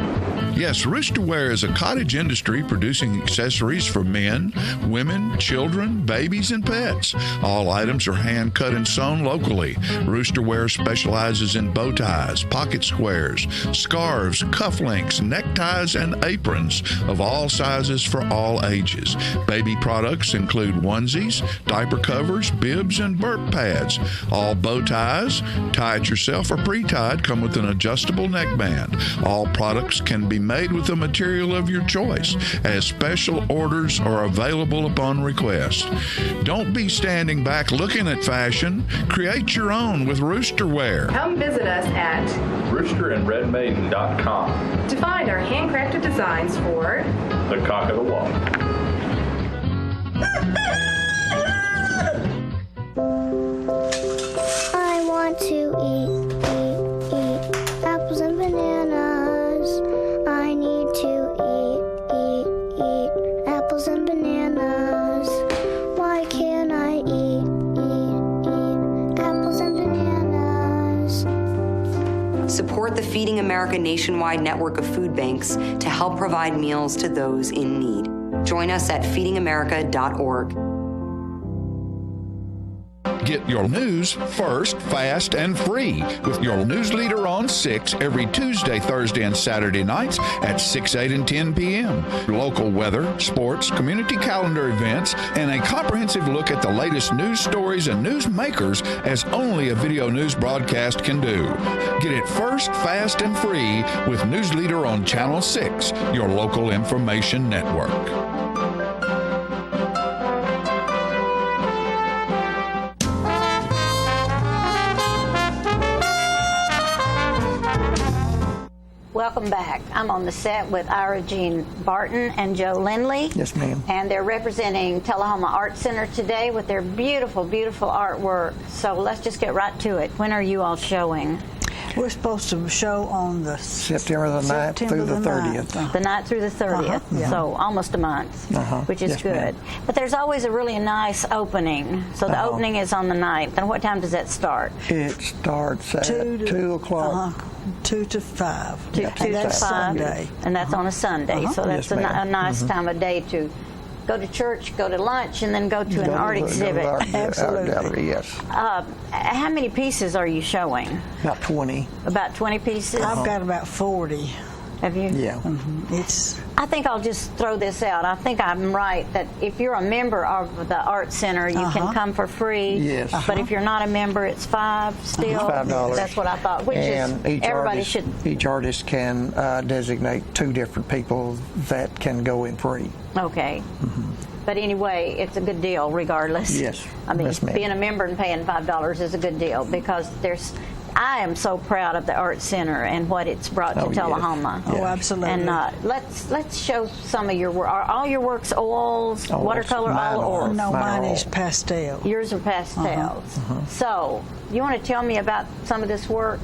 Yes, Roosterwear is a cottage industry producing accessories for men, women, children, babies, and pets. All items are hand cut and sewn locally. Roosterwear specializes in bow ties, pocket squares, scarves, cufflinks, neckties, and aprons of all sizes for all ages. Baby products include onesies, diaper covers, bibs, and burp pads. All bow ties, tie it yourself or pre-tied, come with an adjustable neckband. All products can be made with the material of your choice, as special orders are available upon request. Don't be standing back looking at fashion. Create your own with Roosterwear. Come visit us at roosterandredmaiden.com to find our handcrafted designs for the cock of the walk. I want to eat apples and bananas. I need to eat apples and bananas. Why can't I eat apples and bananas? Support the Feeding America nationwide network of food banks to help provide meals to those in need. Join us at feedingamerica.org. Get your news first, fast, and free with your news leader on 6 every Tuesday, Thursday, and Saturday nights at 6, 8, and 10 p.m. Local weather, sports, community calendar events, and a comprehensive look at the latest news stories and news makers as only a video news broadcast can do. Get it first, fast, and free with News Leader on Channel 6, your local information network. Welcome back. I'm on the set with Ira Jean Barton and Joe Lindley. Yes, ma'am. And they're representing Tullahoma Art Center today with their beautiful, beautiful artwork. So let's just get right to it. When are you all showing? We're supposed to show on the September the 9th through the 30th. The 9th through the 30th, yeah. So almost a month, which is Yes, good. ma'am. But there's always a really nice opening. So the opening is on the 9th. And what time does that start? It starts at 2 o'clock. 2 to 5. Two and to that's 5. Sunday. And that's on a Sunday. So that's Yes, ma'am. a nice time of day to go to church, go to lunch, and then go to an art exhibit. Absolutely. Art gallery, yes. How many pieces are you showing? About 20. About 20 pieces? I've got about 40. Have you? Yeah. I think I'll just throw this out. I think I'm right that if you're a member of the Art Center, you can come for free. Yes. But if you're not a member, it's $5 still. $5. That's what I thought. Which and is everybody should. Each artist can designate 2 different people that can go in free. Okay. But anyway, it's a good deal regardless. Yes. I mean, Yes, ma'am. being a member and paying $5 is a good deal because there's I am so proud of the Art Center and what it's brought to Tullahoma. Oh, absolutely. And let's show some of your work. Are all your works oils, watercolor, all oils? No, mine is pastel. Yours are pastels. So, you want to tell me about some of this work?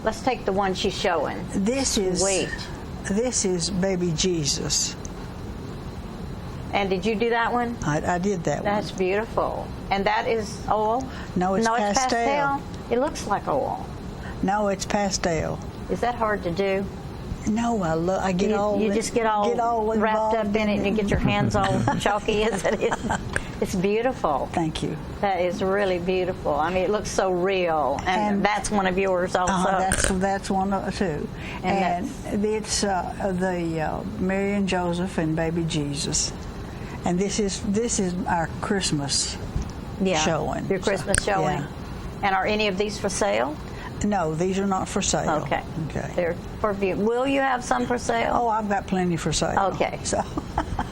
Let's take the one she's showing. This is Baby Jesus. And did you do that one? I did that one. That's beautiful. And that is oil? No, it's pastel. It looks like oil. No, it's pastel. Is that hard to do? No, I get all. You just get all wrapped up in it, and you get your hands all chalky. It's beautiful. Thank you. That is really beautiful. I mean, it looks so real, and that's one of yours also. That's one too. And it's the Mary and Joseph and Baby Jesus, and this is our Christmas showing. Your Christmas showing. Yeah. And are any of these for sale? No, these are not for sale. Okay. They're for view. Will you have some for sale? Oh, I've got plenty for sale. Okay. So.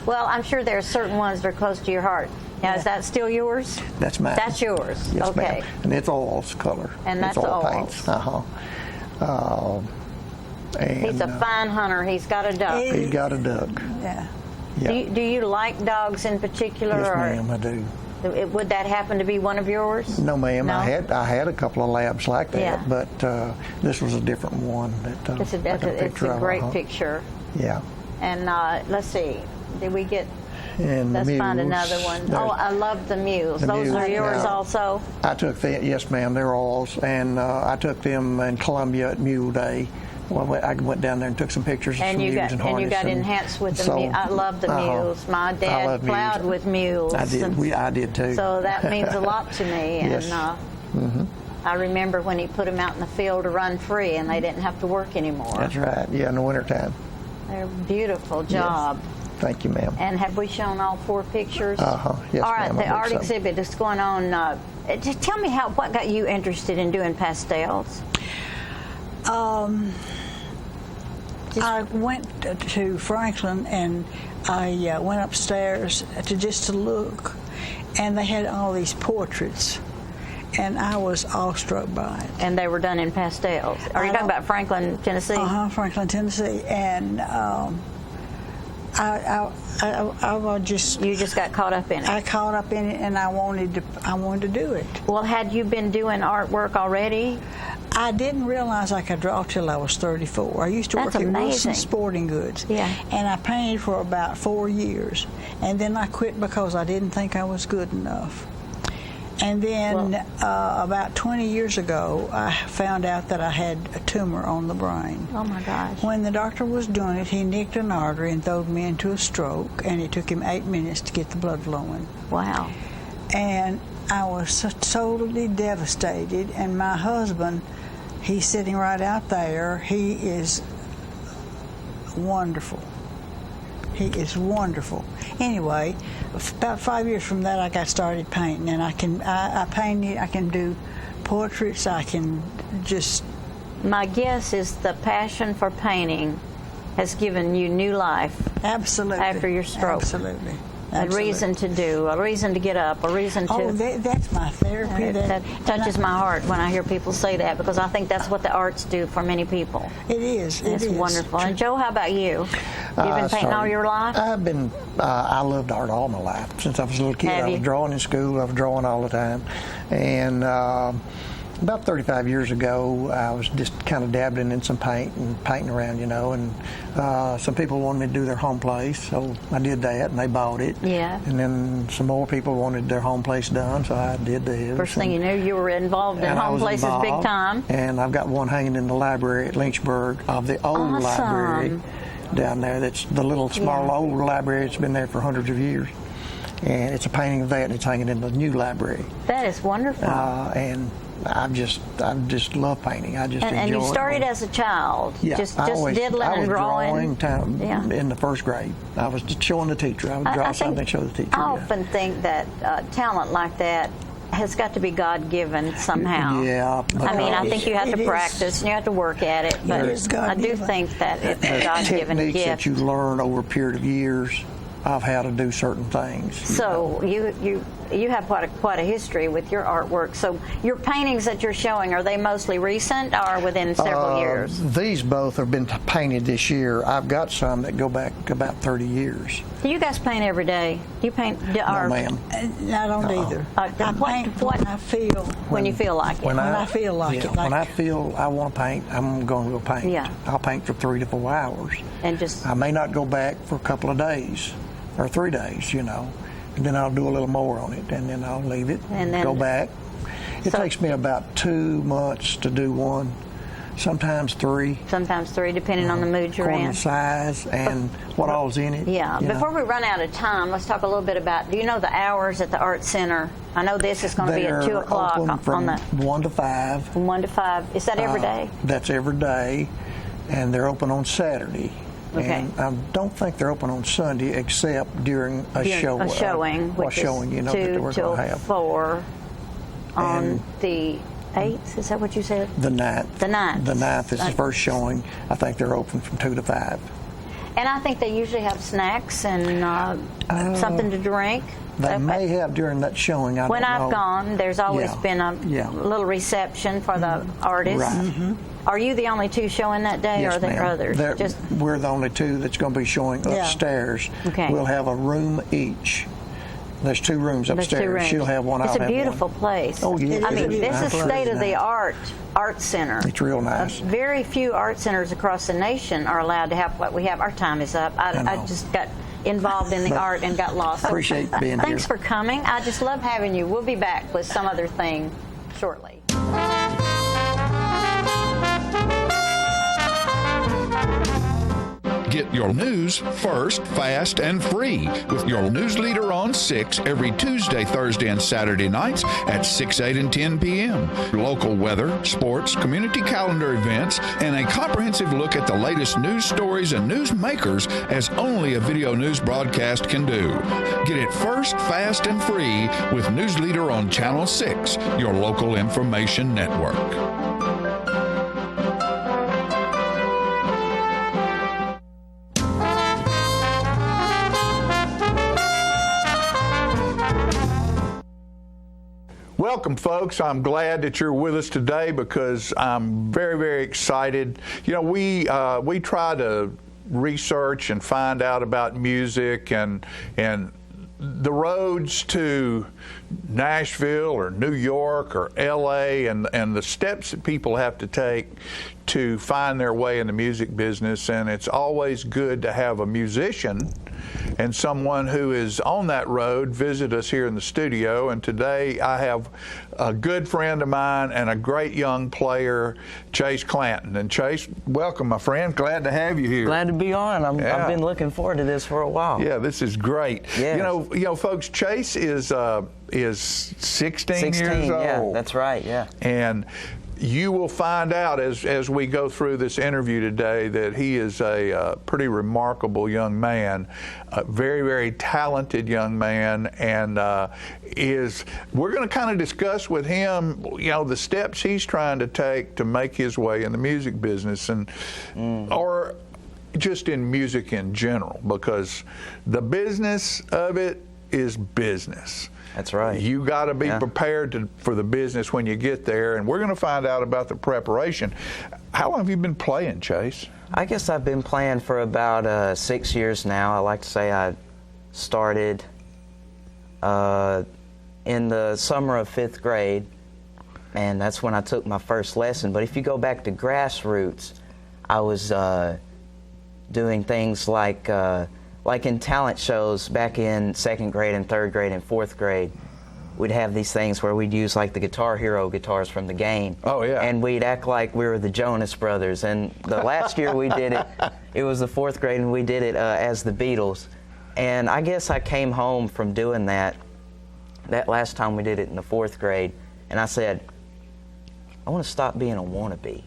Well, I'm sure there are certain ones that are close to your heart. Now, is that still yours? That's mine. That's yours. Yes, okay. ma'am. And it's oils color. And that's all oils. paints. He's a fine hunter. He's got a duck. He's got a duck. Yeah. Do you like dogs in particular? Yes, ma'am, I do. Would that happen to be one of yours? No, ma'am. No? I had a couple of labs like that, but this was a different one. It's a great picture. Yeah. And let's see. Did we get? And let's find another one. I love the mules. Those are yours also? I took them. Yes, ma'am. They're oils, and I took them in Columbia at Mule Day. Well, I went down there and took some pictures of some mules and harness. And you got enhanced with the mules. I love the mules. My dad plowed with mules. I did. I did too. So that means a lot to me. Yes. And I remember when he put them out in the field to run free, and they didn't have to work anymore. That's right. Yeah, in the wintertime. They're a beautiful job. Yes. Thank you, ma'am. And have we shown all 4 pictures? Yes, all right, ma'am, the art exhibit is going on. Just tell me what got you interested in doing pastels? I went to Franklin, and I went upstairs to look, and they had all these portraits, and I was awestruck by it. And they were done in pastels. Are you talking about Franklin, Tennessee? Franklin, Tennessee, and I just. You just got caught up in it. I caught up in it, and I wanted to do it. Well, had you been doing artwork already? I didn't realize I could draw till I was 34. I used to work at Wilson Sporting Goods, and I painted for about 4 years, and then I quit because I didn't think I was good enough. And then about 20 years ago, I found out that I had a tumor on the brain. Oh my gosh. When the doctor was doing it, he nicked an artery and throwed me into a stroke, and it took him 8 minutes to get the blood flowing. Wow. And I was totally devastated, and my husband, he's sitting right out there. He is wonderful. He is wonderful. Anyway, about 5 years from that, I got started painting, and I paint. I can do portraits. I can just. My guess is the passion for painting has given you new life. Absolutely. After your stroke. Absolutely. A reason to do, a reason to get up, a reason to... Oh, that's my therapy. That touches my heart when I hear people say that, because I think that's what the arts do for many people. It is. It's wonderful. And Joe, how about you? You've been painting all your life? I loved art all my life. Since I was a little kid, I was drawing in school. I was drawing all the time. And about 35 years ago, I was just kind of dabbling in some paint and painting around, and some people wanted me to do their home place, so I did that, and they bought it. Yeah. And then some more people wanted their home place done, so I did theirs. First thing you knew, you were involved in home places big time. And I've got one hanging in the library at Lynchburg of the old library down there. That's the little small old library. It's been there for hundreds of years. And it's a painting of that, and it's hanging in the new library. That is wonderful. And I just love painting. I just enjoy it. And you started as a child, just diddling and drawing. In the first grade. I was just showing the teacher. I would draw something and show the teacher. I often think that talent like that has got to be God-given somehow. Yeah. I mean, I think you have to practice and you have to work at it, but I do think that it's a God-given gift. Techniques that you learn over a period of years of how to do certain things. So you have quite a history with your artwork. So your paintings that you're showing, are they mostly recent or within several years? These both have been painted this year. I've got some that go back about 30 years. Do you guys paint every day? Do you paint? No, ma'am. I don't either. I paint when I feel. When you feel like it. When I feel like it. When I feel I want to paint, I'm going to go paint. Yeah. I'll paint for 3 to 4 hours. And just. I may not go back for a couple of days or 3 days, you know. And then I'll do a little more on it, and then I'll leave it and then go back. It takes me about 2 months to do one, sometimes 3. Sometimes 3, depending on the mood you're in. The size and what all's in it. Yeah. Before we run out of time, let's talk a little bit about, do you know the hours at the Art Center? I know this is going to be at 2 o'clock. Open from 1 to 5. From 1 to 5. Is that every day? That's every day, and they're open on Saturday. Okay. And I don't think they're open on Sunday except during a show. A showing, which is 2 till 4 on the 8th. Is that what you said? The 9th. The 9th. The 9th is the first showing. I think they're open from 2 to 5. And I think they usually have snacks and something to drink. They may have during that showing. I don't know. When I've gone, there's always been a little reception for the artists. Right. Mm-hmm. Are you the only 2 showing that day, yes, or are there others? We're the only 2 that's going to be showing upstairs. Okay. We'll have a room each. There's 2 rooms upstairs. There's 2 rooms. She'll have one. I'll have one. It's a beautiful place. Oh, yeah. I mean, this is state-of-the-art art center. It's real nice. Very few art centers across the nation are allowed to have what we have. Our time is up. I just got involved in the art and got lost. Appreciate being here. Thanks for coming. I just love having you. We'll be back with some other thing shortly. Get your news first, fast, and free with your news leader on 6 every Tuesday, Thursday, and Saturday nights at 6, 8, and 10 p.m. Local weather, sports, community calendar events, and a comprehensive look at the latest news stories and news makers as only a video news broadcast can do. Get it first, fast, and free with News Leader on Channel 6, your local information network. Welcome, folks. I'm glad that you're with us today because I'm very, very excited. You know, we try to research and find out about music and the roads to Nashville or New York or LA and the steps that people have to take to find their way in the music business. And it's always good to have a musician and someone who is on that road visit us here in the studio. And today I have a good friend of mine and a great young player, Chase Clanton. And Chase, welcome, my friend. Glad to have you here. Glad to be on. I've been looking forward to this for a while. Yeah, this is great. Yes. You know, folks, Chase is 16 years old. Yeah, that's right. Yeah. And you will find out as we go through this interview today that he is a pretty remarkable young man, a very, very talented young man, and we're going to kind of discuss with him, you know, the steps he's trying to take to make his way in the music business, and or just in music in general, because the business of it is business. That's right. You got to be prepared for the business when you get there, and we're going to find out about the preparation. How long have you been playing, Chase? I guess I've been playing for about 6 years now. I like to say I started in the summer of 5th grade, and that's when I took my first lesson. But if you go back to grassroots, I was doing things like in talent shows back in 2nd grade and 3rd grade and 4th grade. We'd have these things where we'd use like the Guitar Hero guitars from the game. Oh, yeah. And we'd act like we were the Jonas Brothers. And the last year we did it, it was the 4th grade, and we did it as the Beatles. And I guess I came home from doing that last time we did it in the 4th grade, and I said, I want to stop being a wannabe.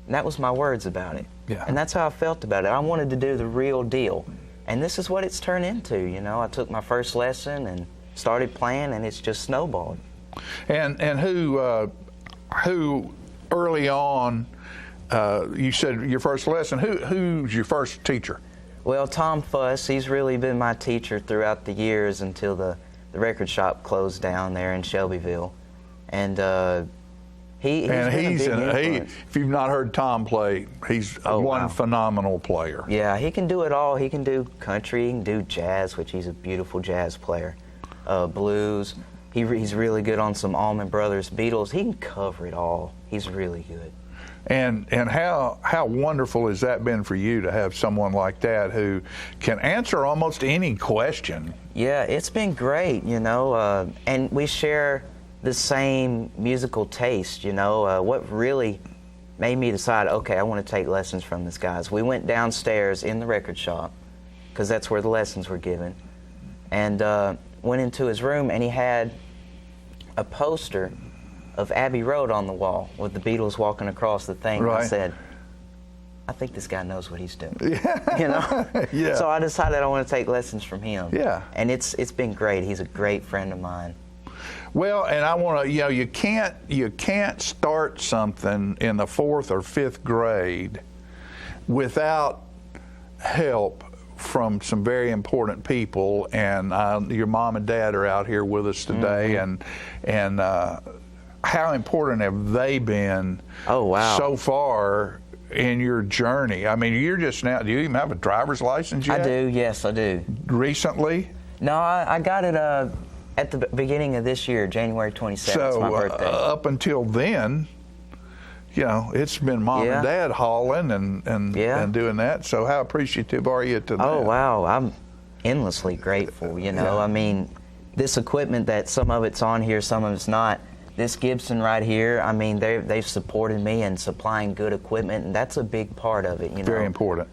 And that was my words about it. Yeah. And that's how I felt about it. I wanted to do the real deal. And this is what it's turned into, you know. I took my first lesson and started playing, and it's just snowballed. And who early on, you said your first lesson, who's your first teacher? Well, Tom Fuss, he's really been my teacher throughout the years until the the record shop closed down there in Shelbyville, and he's if you've not heard Tom play, he's one phenomenal player. Yeah, he can do it all. He can do country, he can do jazz, which he's a beautiful jazz player, blues. He's really good on some Allman Brothers, Beatles. He can cover it all. He's really good. And how wonderful has that been for you to have someone like that who can answer almost any question? Yeah, it's been great, you know, and we share the same musical taste, you know. What really made me decide, okay, I want to take lessons from this guy is we went downstairs in the record shop, because that's where the lessons were given, and went into his room, and he had a poster of Abbey Road on the wall with the Beatles walking across the thing. Right. And I said, I think this guy knows what he's doing. Yeah. You know? Yeah. So I decided I want to take lessons from him. Yeah. And it's been great. He's a great friend of mine. Well, and I want to, you know, you can't start something in the 4th or 5th grade without help from some very important people, and your mom and dad are out here with us today, and how important have they been so far in your journey? I mean, you're just now, do you even have a driver's license yet? I do, yes, I do. Recently? No, I got it at the beginning of this year, January 27th, it's my birthday. Up until then, you know, it's been mom and dad hauling and doing that. So how appreciative are you to that? Oh, wow. I'm endlessly grateful, you know. I mean, this equipment that some of it's on here, some of it's not. This Gibson right here, I mean, they've supported me in supplying good equipment, and that's a big part of it, you know. Very important.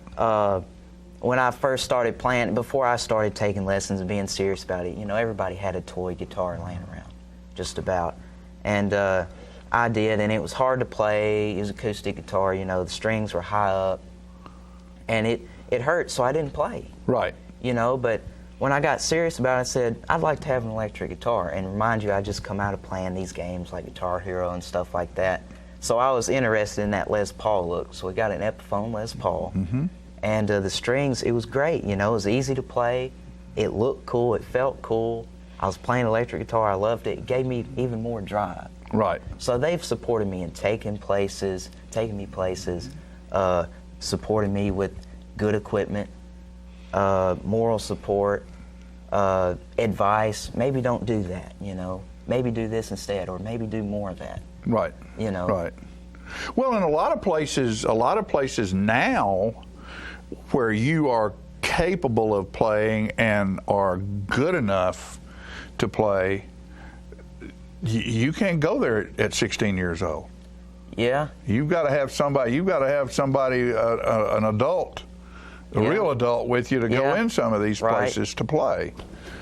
When I first started playing, before I started taking lessons and being serious about it, you know, everybody had a toy guitar laying around, just about. And I did, and it was hard to play. It was acoustic guitar, you know, the strings were high up, and it hurt, so I didn't play. Right. You know, but when I got serious about it, I said, I'd like to have an electric guitar. And mind you, I just come out of playing these games like Guitar Hero and stuff like that. So I was interested in that Les Paul look. So we got an Epiphone Les Paul. Mm-hmm. And the strings, it was great, you know, it was easy to play. It looked cool, it felt cool. I was playing electric guitar, I loved it. It gave me even more drive. Right. So they've supported me in taking me places, supporting me with good equipment, moral support, advice. Maybe don't do that, you know. Maybe do this instead, or maybe do more of that. Right. You know. Right. Well, in a lot of places now where you are capable of playing and are good enough to play, you can't go there at 16 years old. Yeah. You've got to have somebody. An adult, a real adult, with you to go in some of these places to play.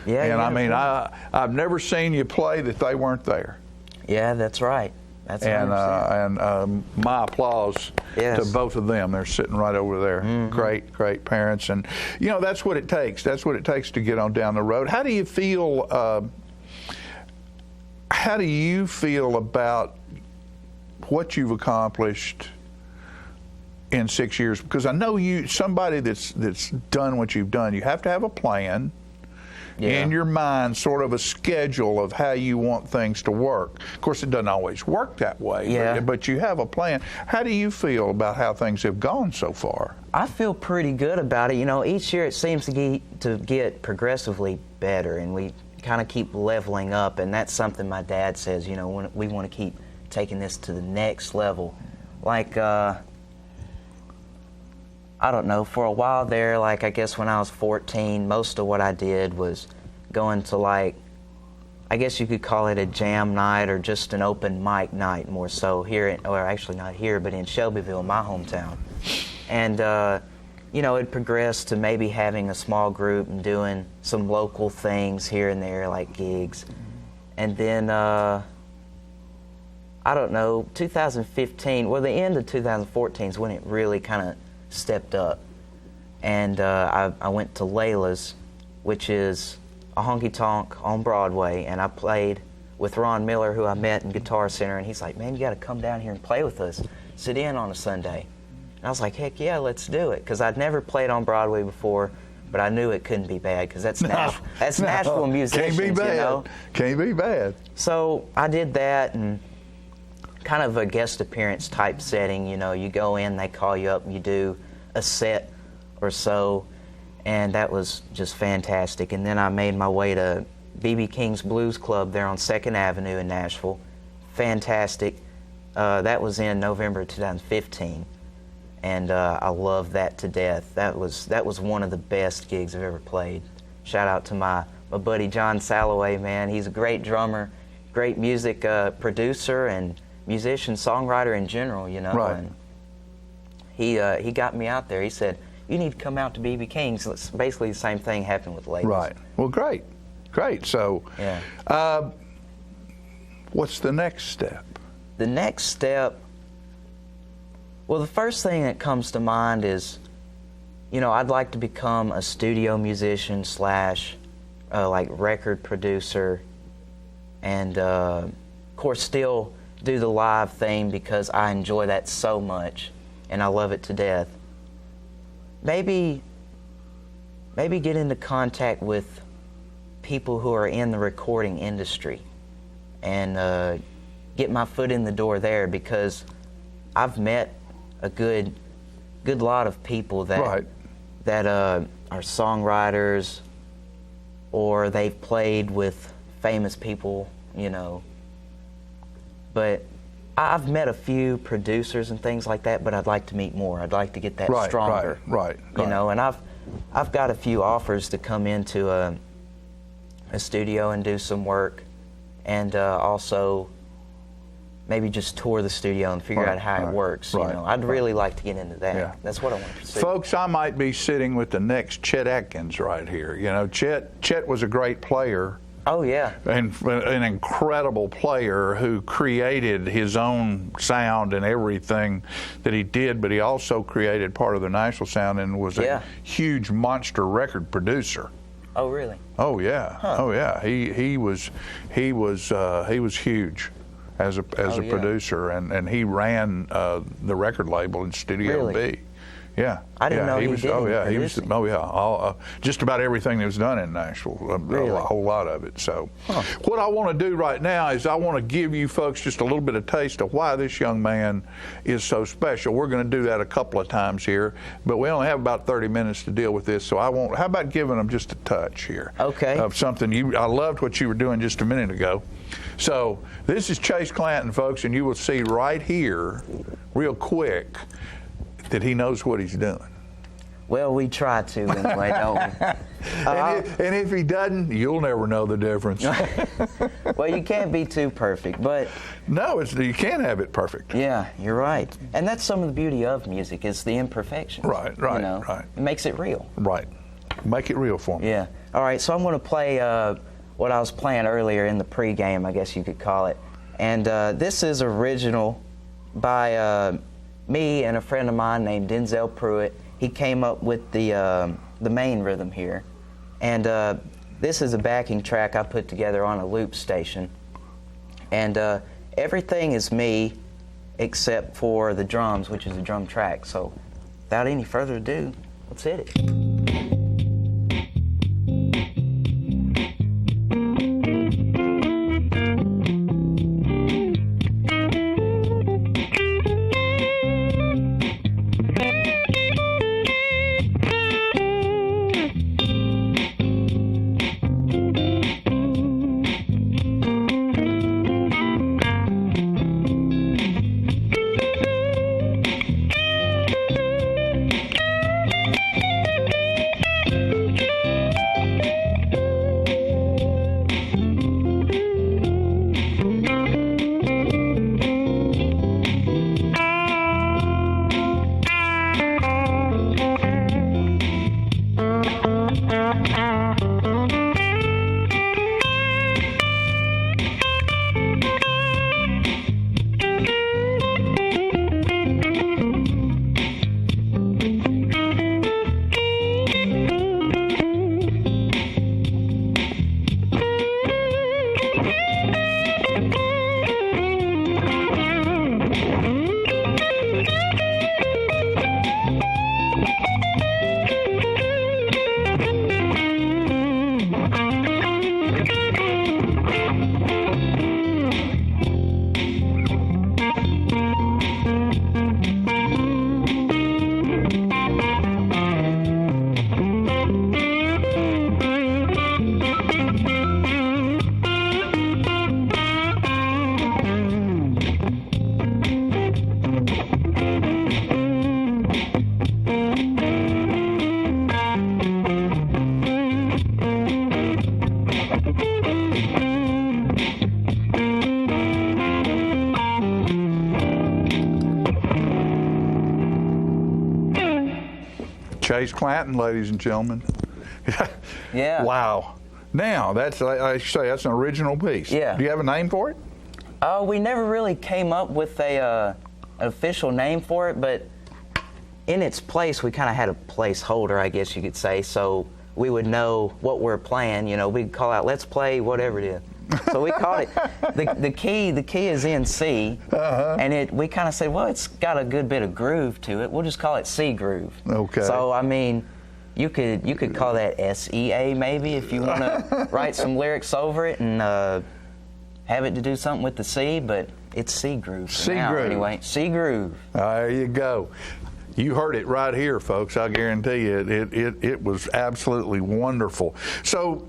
Yeah. And I mean, I've never seen you play that they weren't there. Yeah, that's right. That's and my applause to both of them. They're sitting right over there. Mm-hmm. Great parents, and you know that's what it takes. That's what it takes to get on down the road. How do you feel? How do you feel about what you've accomplished in 6 years? Because I know somebody that's done what you've done. You have to have a plan. In your mind, sort of a schedule of how you want things to work. Of course, it doesn't always work that way, but you have a plan. How do you feel about how things have gone so far? I feel pretty good about it. You know, each year it seems to get progressively better, and we kind of keep leveling up, and that's something my dad says, you know, we want to keep taking this to the next level. Like, I don't know, for a while there, like I guess when I was 14, most of what I did was going to, like, I guess you could call it a jam night or just an open mic night more so here, or actually not here, but in Shelbyville, my hometown. And, you know, it progressed to maybe having a small group and doing some local things here and there, like gigs. And then, I don't know, 2015, well, the end of 2014 is when it really kind of stepped up, and I went to Layla's, which is a honky-tonk on Broadway, and I played with Ron Miller, who I met in Guitar Center, and he's like, man, you got to come down here and play with us, sit in on a Sunday. And I was like, heck yeah, let's do it, because I'd never played on Broadway before. but I knew it couldn't be bad because that's Nashville musicians. Can't be bad. You know? Can't be bad. So I did that, and kind of a guest appearance type setting. You know, you go in, they call you up, and you do a set or so, and that was just fantastic. And then I made my way to B.B. King's Blues Club there on 2nd Avenue in Nashville. Fantastic. That was in November 2015, and I loved that to death. That was one of the best gigs I've ever played. Shout out to my buddy John Salloway, man. He's a great drummer, great music producer, and musician, songwriter in general, you know. Right. And he got me out there. He said, "You need to come out to B.B. King's." It's basically the same thing happened with Ladies. Right. Well, great. So, yeah. What's the next step? The next step, well, the first thing that comes to mind is, you know, I'd like to become a studio musician / like record producer, and of course still do the live thing because I enjoy that so much and I love it to death. Maybe get into contact with people who are in the recording industry and get my foot in the door there, because I've met a good lot of people that are songwriters, or they've played with famous people, you know. But I've met a few producers and things like that, but I'd like to meet more. I'd like to get that stronger. Right. You know, and I've got a few offers to come into a studio and do some work, and also maybe just tour the studio and figure out how it works. You know, I'd really like to get into that. Yeah. That's what I want to see. Folks, I might be sitting with the next Chet Atkins right here. You know, Chet was a great player. Oh, yeah. And an incredible player who created his own sound and everything that he did, but he also created part of the Nashville sound and was a huge monster record producer. Oh, really? Oh, yeah. Huh. Oh, yeah. He was huge as a producer, and he ran the record label in Studio B. Yeah, I didn't know he was. did He was. Oh yeah, all, just about everything that was done in Nashville, a whole lot of it. So, what I want to do right now is I want to give you folks just a little bit of taste of why this young man is so special. We're going to do that a couple of times here, but we only have about 30 minutes to deal with this. So I won't. How about giving them just a touch here? Okay. Of something I loved what you were doing just a minute ago. So this is Chase Clanton, folks, and you will see right here, real quick, that he knows what he's doing. Well, we try to anyway, don't we? And if he doesn't, you'll never know the difference. Well, you can't be too perfect, but... No, you can't have it perfect. Yeah, you're right. And that's some of the beauty of music, is the imperfections. Right. You know? It makes it real. Right. Make it real for me. Yeah. All right, so I'm going to play what I was playing earlier in the pregame, I guess you could call it. And this is original by... me and a friend of mine named Denzel Pruitt. He came up with the main rhythm here, and this is a backing track I put together on a loop station, and everything is me except for the drums, which is a drum track. So without any further ado, let's hit it. Chase Clanton, ladies and gentlemen. Yeah. Wow. Now, that's, I say, that's an original piece. Yeah. Do you have a name for it? We never really came up with an official name for it, but in its place, we kind of had a placeholder, I guess you could say, so we would know what we're playing. You know, we'd call out, let's play whatever it is. So we called it, the key is in C, and we kind of said, well, it's got a good bit of groove to it. We'll just call it C groove. Okay. So, I mean, you could call that SEA maybe if you want to write some lyrics over it and have it to do something with the C, but it's C groove. C now, groove. Anyway, C groove. There you go. You heard it right here, folks. I guarantee you, it was absolutely wonderful. So,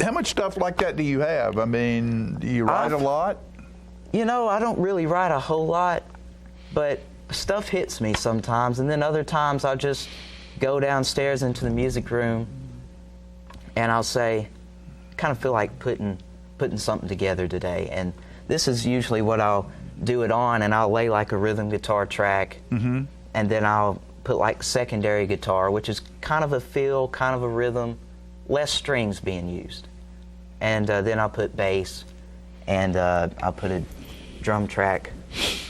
how much stuff like that do you have? I mean, do you write a lot? You know, I don't really write a whole lot, but stuff hits me sometimes, and then other times I'll just go downstairs into the music room, and I'll say, kind of feel like putting something together today, and this is usually what I'll do it on, and I'll lay like a rhythm guitar track, and then I'll put like secondary guitar, which is kind of a feel, kind of a rhythm, less strings being used. And then I'll put bass, and I'll put a drum track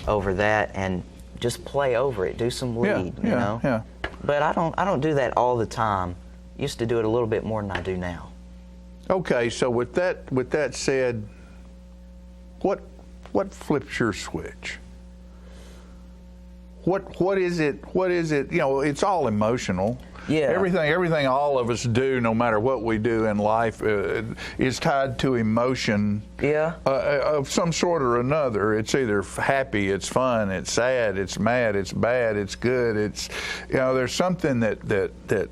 over that, and just play over it, do some lead, you know. Yeah. But I don't do that all the time. Used to do it a little bit more than I do now. Okay, so with that said, what flips your switch? What is it? You know, it's all emotional. Yeah. Everything all of us do, no matter what we do in life, is tied to emotion. Yeah. Of some sort or another. It's either happy, it's fun, it's sad, it's mad, it's bad, it's good. It's, you know, there's something that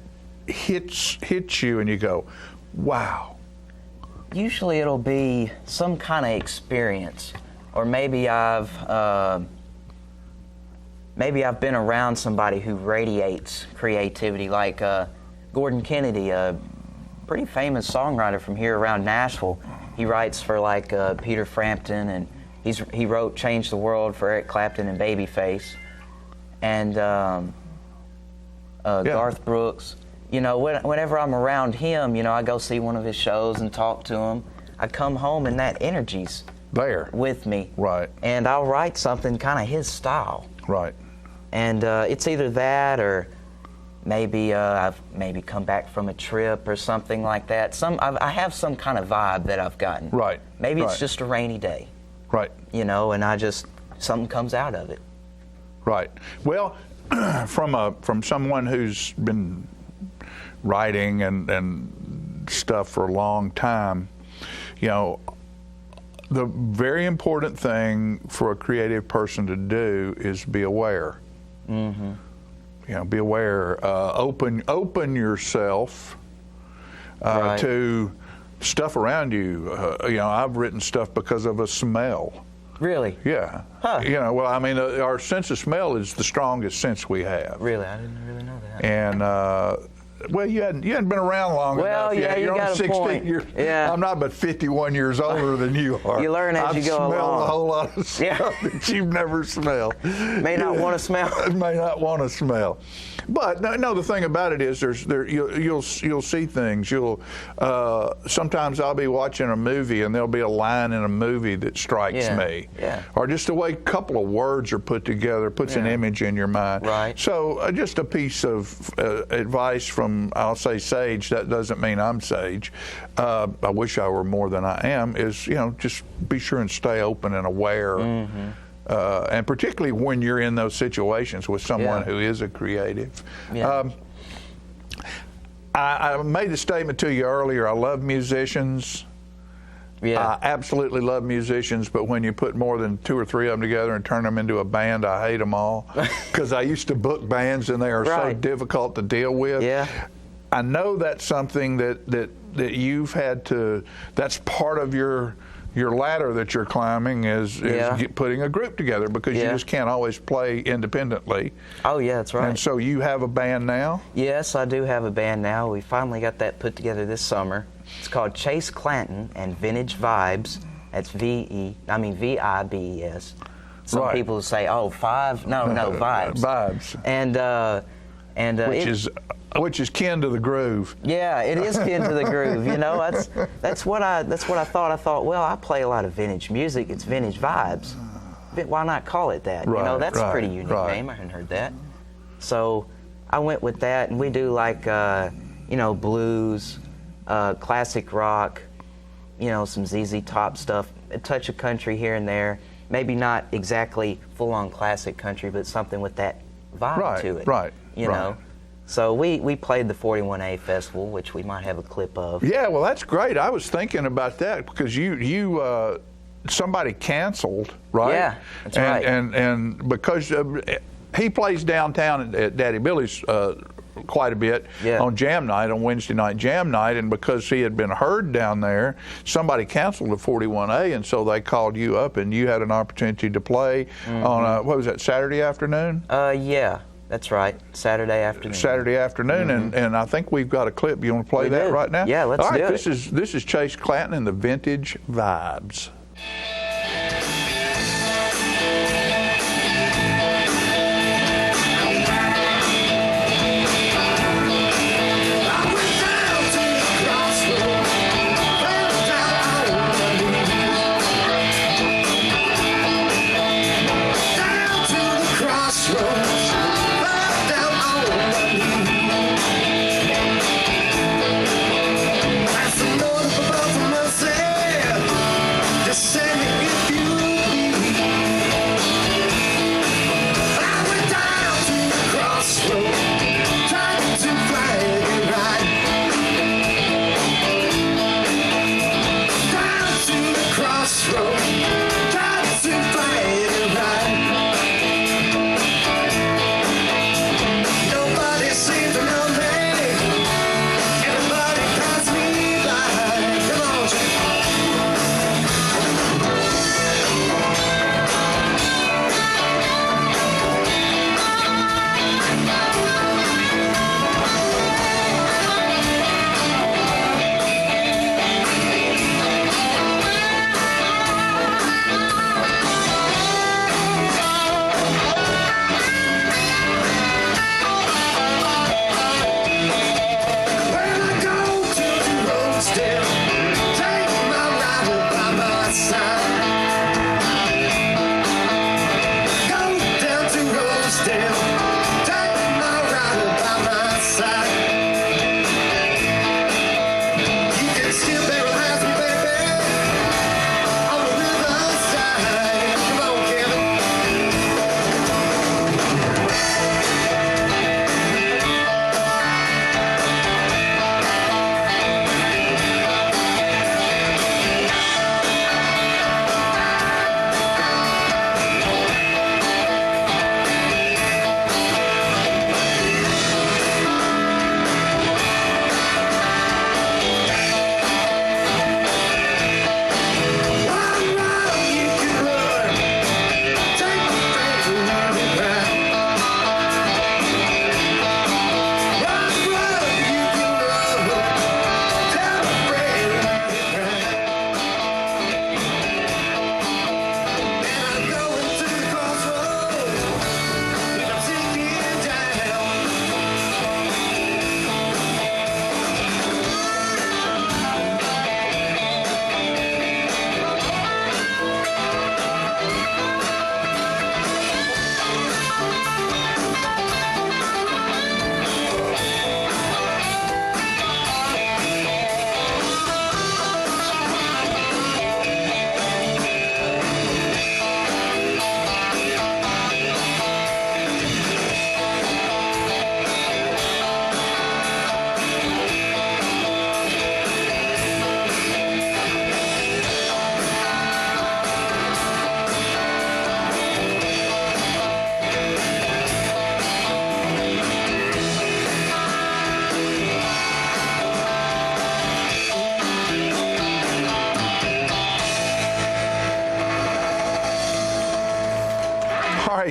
hits you, and you go, wow. Usually it'll be some kind of experience, or maybe I've been around somebody who radiates creativity, like Gordon Kennedy, a pretty famous songwriter from here around Nashville. He writes for like Peter Frampton, and he wrote "Change the World" for Eric Clapton and Babyface, and Garth Brooks. You know, whenever I'm around him, you know, I go see one of his shows and talk to him. I come home and that energy's there with me. Right. And I'll write something kind of his style. Right. And it's either that, or maybe I've come back from a trip or something like that. I have some kind of vibe that I've gotten. Right. Maybe it's just a rainy day. Right. You know, and something comes out of it. Right. Well, from someone who's been writing and stuff for a long time, you know, the very important thing for a creative person to do is be aware. Mm-hmm. You know, be aware. Open yourself to stuff around you. You know, I've written stuff because of a smell. Really? Yeah. Huh. You know, well, I mean, our sense of smell is the strongest sense we have. Really? I didn't really know that. And well, you hadn't been around long enough. Yeah, you're got only 16 point. years. Yeah. I'm not but 51 years older than you are. You learn as you go along. I've smelled a whole lot of stuff that you've never smelled. May not want to smell. May not want to smell. But no, the thing about it is, you'll see things. Sometimes I'll be watching a movie and there'll be a line in a movie that strikes me, or just the way a couple of words are put together puts an image in your mind. Right. So just a piece of advice from, I'll say, Sage. That doesn't mean I'm Sage. I wish I were more than I am. Is, you know, just be sure and stay open and aware. Mm-hmm. And particularly when you're in those situations with someone who is a creative. Yeah. I made the statement to you earlier, I love musicians. Yeah. I absolutely love musicians, but when you put more than 2 or 3 of them together and turn them into a band, I hate them all. Because I used to book bands and they are so difficult to deal with. Yeah. I know that's something that you've had to, that's part of your ladder that you're climbing is putting a group together, because you just can't always play independently. Oh, yeah, that's right. And so you have a band now? Yes, I do have a band now. We finally got that put together this summer. It's called Chase Clanton and Vintage Vibes. That's V-I-B-E-S. Some people say, oh, Vibes. No, Vibes. Vibes. And which is kin to the groove. Yeah, it is kin to the groove. You know, that's what I thought. I thought, well, I play a lot of vintage music. It's vintage vibes. Why not call it that? Right, you know, that's a pretty unique right. name. I hadn't heard that. So I went with that, and we do like you know, blues, classic rock, you know, some ZZ Top stuff, a touch of country here and there. Maybe not exactly full-on classic country, but something with that vibe to it. Right. You know. So we played the 41A Festival, which we might have a clip of. Yeah, well, that's great. I was thinking about that because you somebody canceled, right? Yeah, that's right. And because he plays downtown at Daddy Billy's quite a bit on Jam Night, on Wednesday night Jam Night, and because he had been heard down there, somebody canceled the 41A, and so they called you up, and you had an opportunity to play on what was that, Saturday afternoon? Yeah. That's right, Saturday afternoon. Saturday afternoon, and I think we've got a clip. You want to play that right now? Yeah, let's do it. All right, this is Chase Clanton and the Vintage Vibes.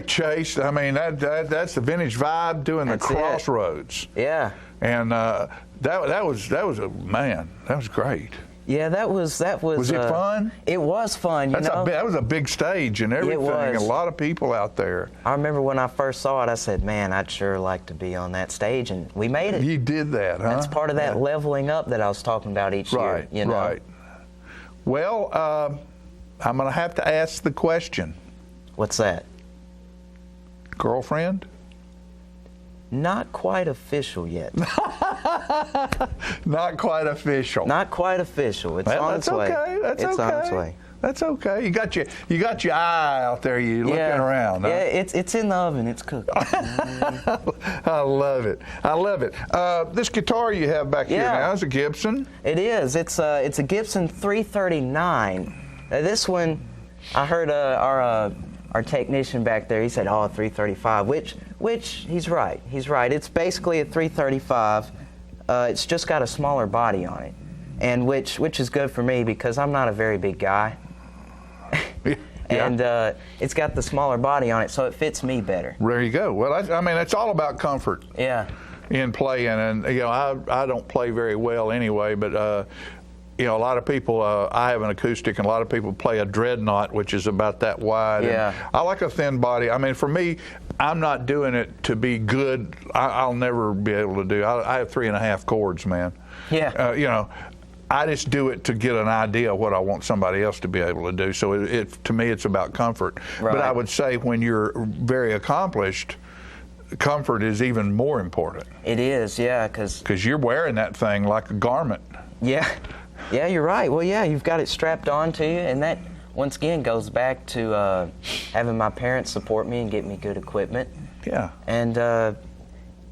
Chase, I mean that's the Vintage Vibe doing the Crossroads. Yeah. And that was a man. That was great. Yeah, that was. Was it fun? It was fun. That was a big stage and everything. It was. A lot of people out there. I remember when I first saw it, I said, "Man, I'd sure like to be on that stage," and we made it. You did that, huh? That's part of that leveling up that I was talking about each year. You know? Right. Well, I'm going to have to ask the question. What's that? Girlfriend? Not quite official yet. Not quite official. Not quite official. It's on its way. Okay. That's okay. It's on its way. That's okay. You got your eye out there. You looking around. Huh? Yeah, it's in the oven. It's cooking. I love it. I love it. This guitar you have back here now is a Gibson. It is. It's a Gibson 339. This one, I heard our technician back there. He said, "Oh, 335," which he's right. He's right. It's basically a 335. It's just got a smaller body on it, and which is good for me because I'm not a very big guy. And it's got the smaller body on it, so it fits me better. There you go. Well, I mean, it's all about comfort. Yeah. In playing, and I don't play very well anyway, but a lot of people. I have an acoustic, and a lot of people play a dreadnought, which is about that wide. Yeah. And I like a thin body. I mean, for me, I'm not doing it to be good. I'll never be able to do. I have 3.5 chords, man. Yeah. I just do it to get an idea of what I want somebody else to be able to do. So to me, it's about comfort. Right. But I would say when you're very accomplished, comfort is even more important. It is, yeah, because you're wearing that thing like a garment. Yeah, you're right. Well, yeah, you've got it strapped on to you, and that once again goes back to having my parents support me and get me good equipment. Yeah. And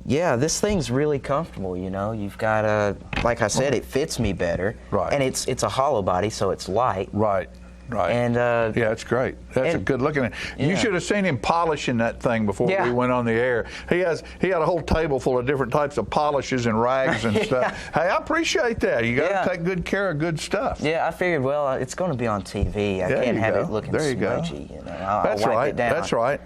this thing's really comfortable. You've got like I said, it fits me better. Right. And it's a hollow body, so it's light. Right. And yeah, it's great. That's a good looking. You should have seen him polishing that thing before we went on the air. He had a whole table full of different types of polishes and rags and stuff. Hey, I appreciate that. You got to take good care of good stuff. Yeah, I figured. Well, it's going to be on TV. I can't have it looking smudgy. That's I'll wipe right. it down. That's right.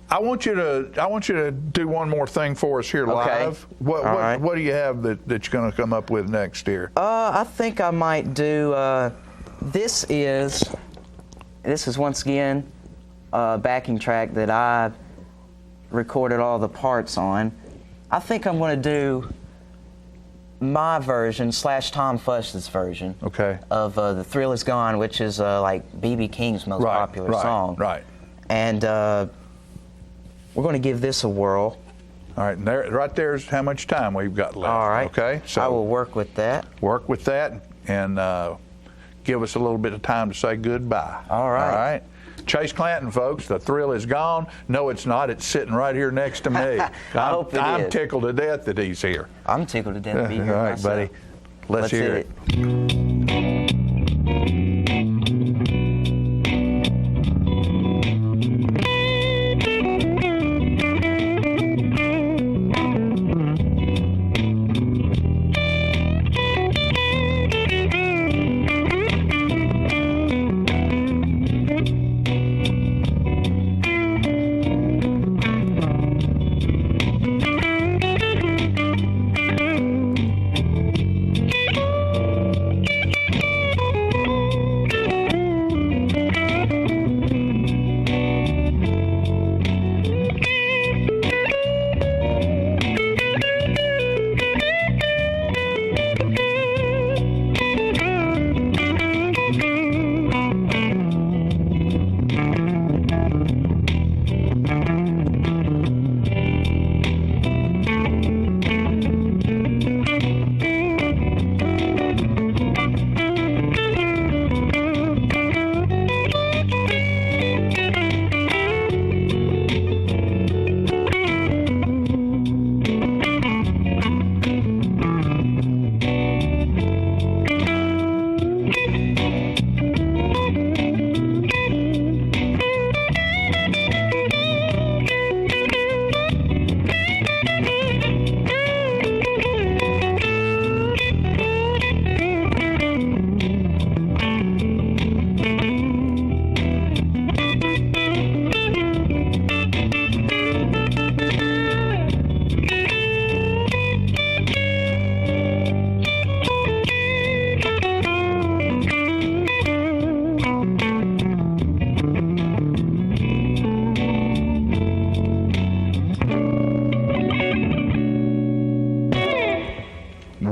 I want you to do one more thing for us here live. What do you have that you're going to come up with next here? I think I might do. This is once again a backing track that I recorded all the parts on. I think I'm going to do my version / Tom Fuss's version of The Thrill Is Gone, which is like B.B. King's most popular song. Right. And we're going to give this a whirl. All right, and right there's how much time we've got left. All right. Okay, so I will work with that. Work with that, and give us a little bit of time to say goodbye. All right. All right. Chase Clanton, folks, The Thrill Is Gone. No, it's not. It's sitting right here next to me. I'm tickled to death that he's here. I'm tickled to death to be here All right, myself. buddy. Let's hear it.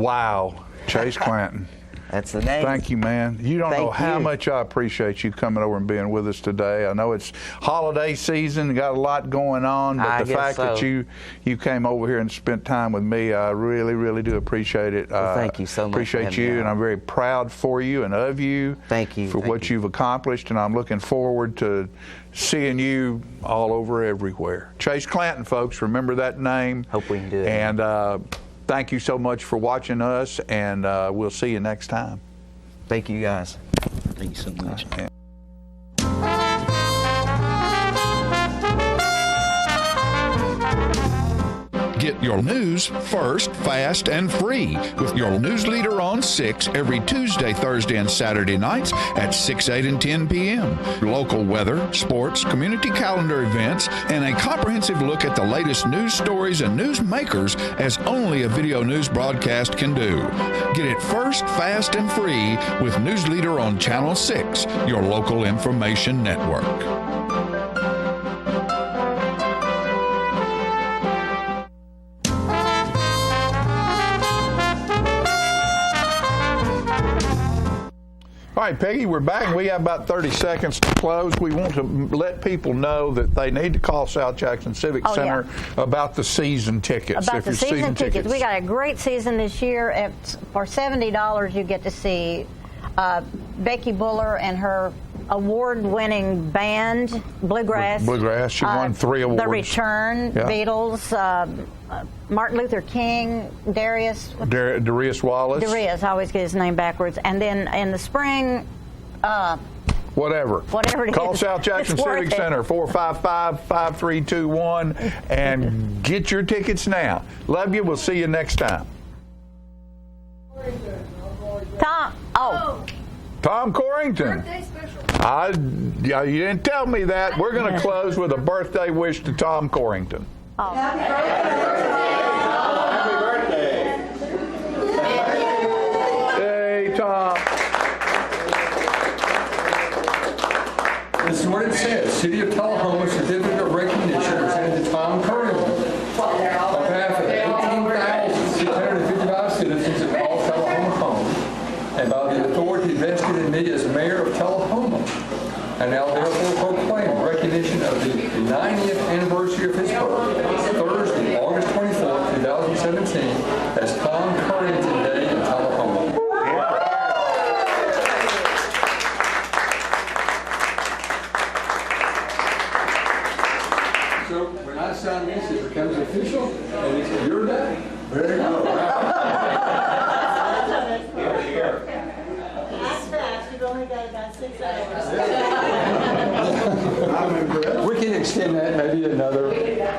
Wow, Chase Clanton. That's the name. Thank you, man. You don't know how much I appreciate you coming over and being with us today. I know it's holiday season, got a lot going on, but the fact that you came over here and spent time with me, I really, really do appreciate it. Thank you so much. Appreciate you, and I'm very proud for you and of you. Thank you. For what you've accomplished, and I'm looking forward to seeing you all over everywhere. Chase Clanton, folks, remember that name. Hope we can do it. And thank you so much for watching us, and we'll see you next time. Thank you, guys. Thank you so much. Get your news first, fast, and free with your news leader on 6 every Tuesday, Thursday, and Saturday nights at 6, 8, and 10 p.m. Local weather, sports, community calendar events, and a comprehensive look at the latest news stories and news makers as only a video news broadcast can do. Get it first, fast, and free with News Leader on Channel 6, your local information network. All right, Peggy, we're back. We have about 30 seconds to close. We want to let people know that they need to call South Jackson Civic Center about the season tickets. About the season tickets. We got a great season this year. For $70, you get to see Becky Buller and her award-winning band, Bluegrass. Bluegrass. She won 3 awards. The Return, Beatles, Martin Luther King, Darius Wallace. Darius, I always get his name backwards. And then in the spring, whatever it is. Call South Jackson Civic Center, 455-5321, and get your tickets now. Love you. We'll see you next time. Tom Corrington. Birthday special. You didn't tell me that. We're going to close with a birthday wish to Tom Corrington. Happy birthday. Hey, Tom. This is what it says. City of Tullahoma Certificate of Recognition presented to Tom Corrington on behalf of 18,655 citizens that call Tullahoma home, and by the authority vested in me as mayor of Tullahoma, and now therefore proclaim recognition of the 90th anniversary of his birth, Thursday, August 24th, 2017, as Tom Corrington Day in Tullahoma. So when I sign this, it becomes official, and it's your day. Very good. We can extend that maybe another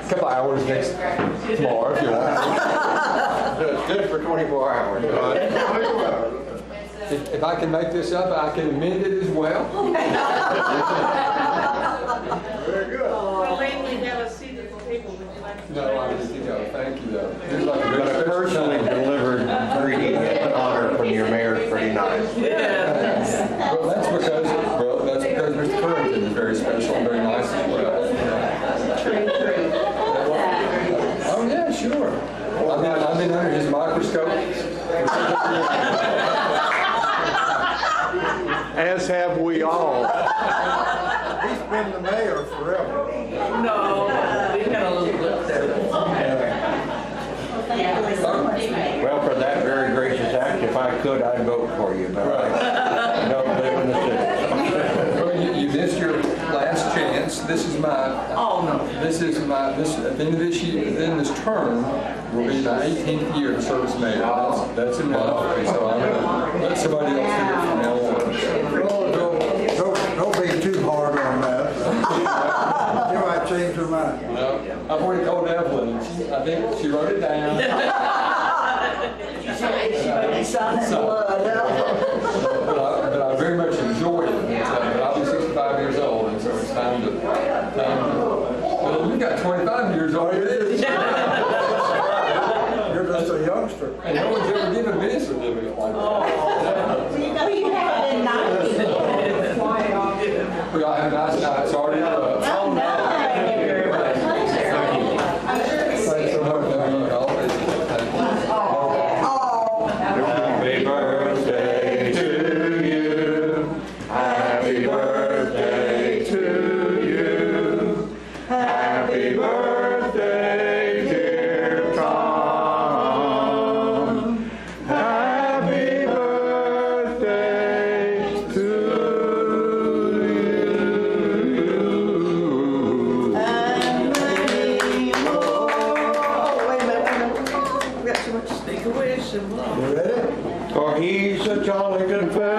couple hours tomorrow if you want. It's good for 24 hours. If I can make this up, I can amend it as well. Very good. Well, mainly have a seat at the table. Would you like to? No, I just think thank you though. But a personally delivered greeting in honor from your mayor is pretty nice. Yes. Well, that's because Mr. Corrington is very special and very nice as well. Oh yeah, sure. I've been under his microscope. As have we all. He's been the mayor forever. No, we've got a little lip there. Well, for that very gracious act, if I could, I'd vote for you, but I don't live in the city. Well, you missed your last chance. This is my. Oh no. This at the end of this year, then this term will be my 18th year to serve as mayor. That's enough. So I'm going to let somebody else do it from now on. Don't be too hard on that. You might change your mind. No, I've already told Evelyn. I think she wrote it down. She signed in blood. But I very much enjoyed it. But I'll be 65 years old, and so it's time to. Well, we got 25 years old. You're just a youngster. And no one's ever given me a certificate like that. You have it in 90. We all have nice nights. Already up. Oh, no. Thank you very much. Thanks so much. Thank you. jolly good fellow.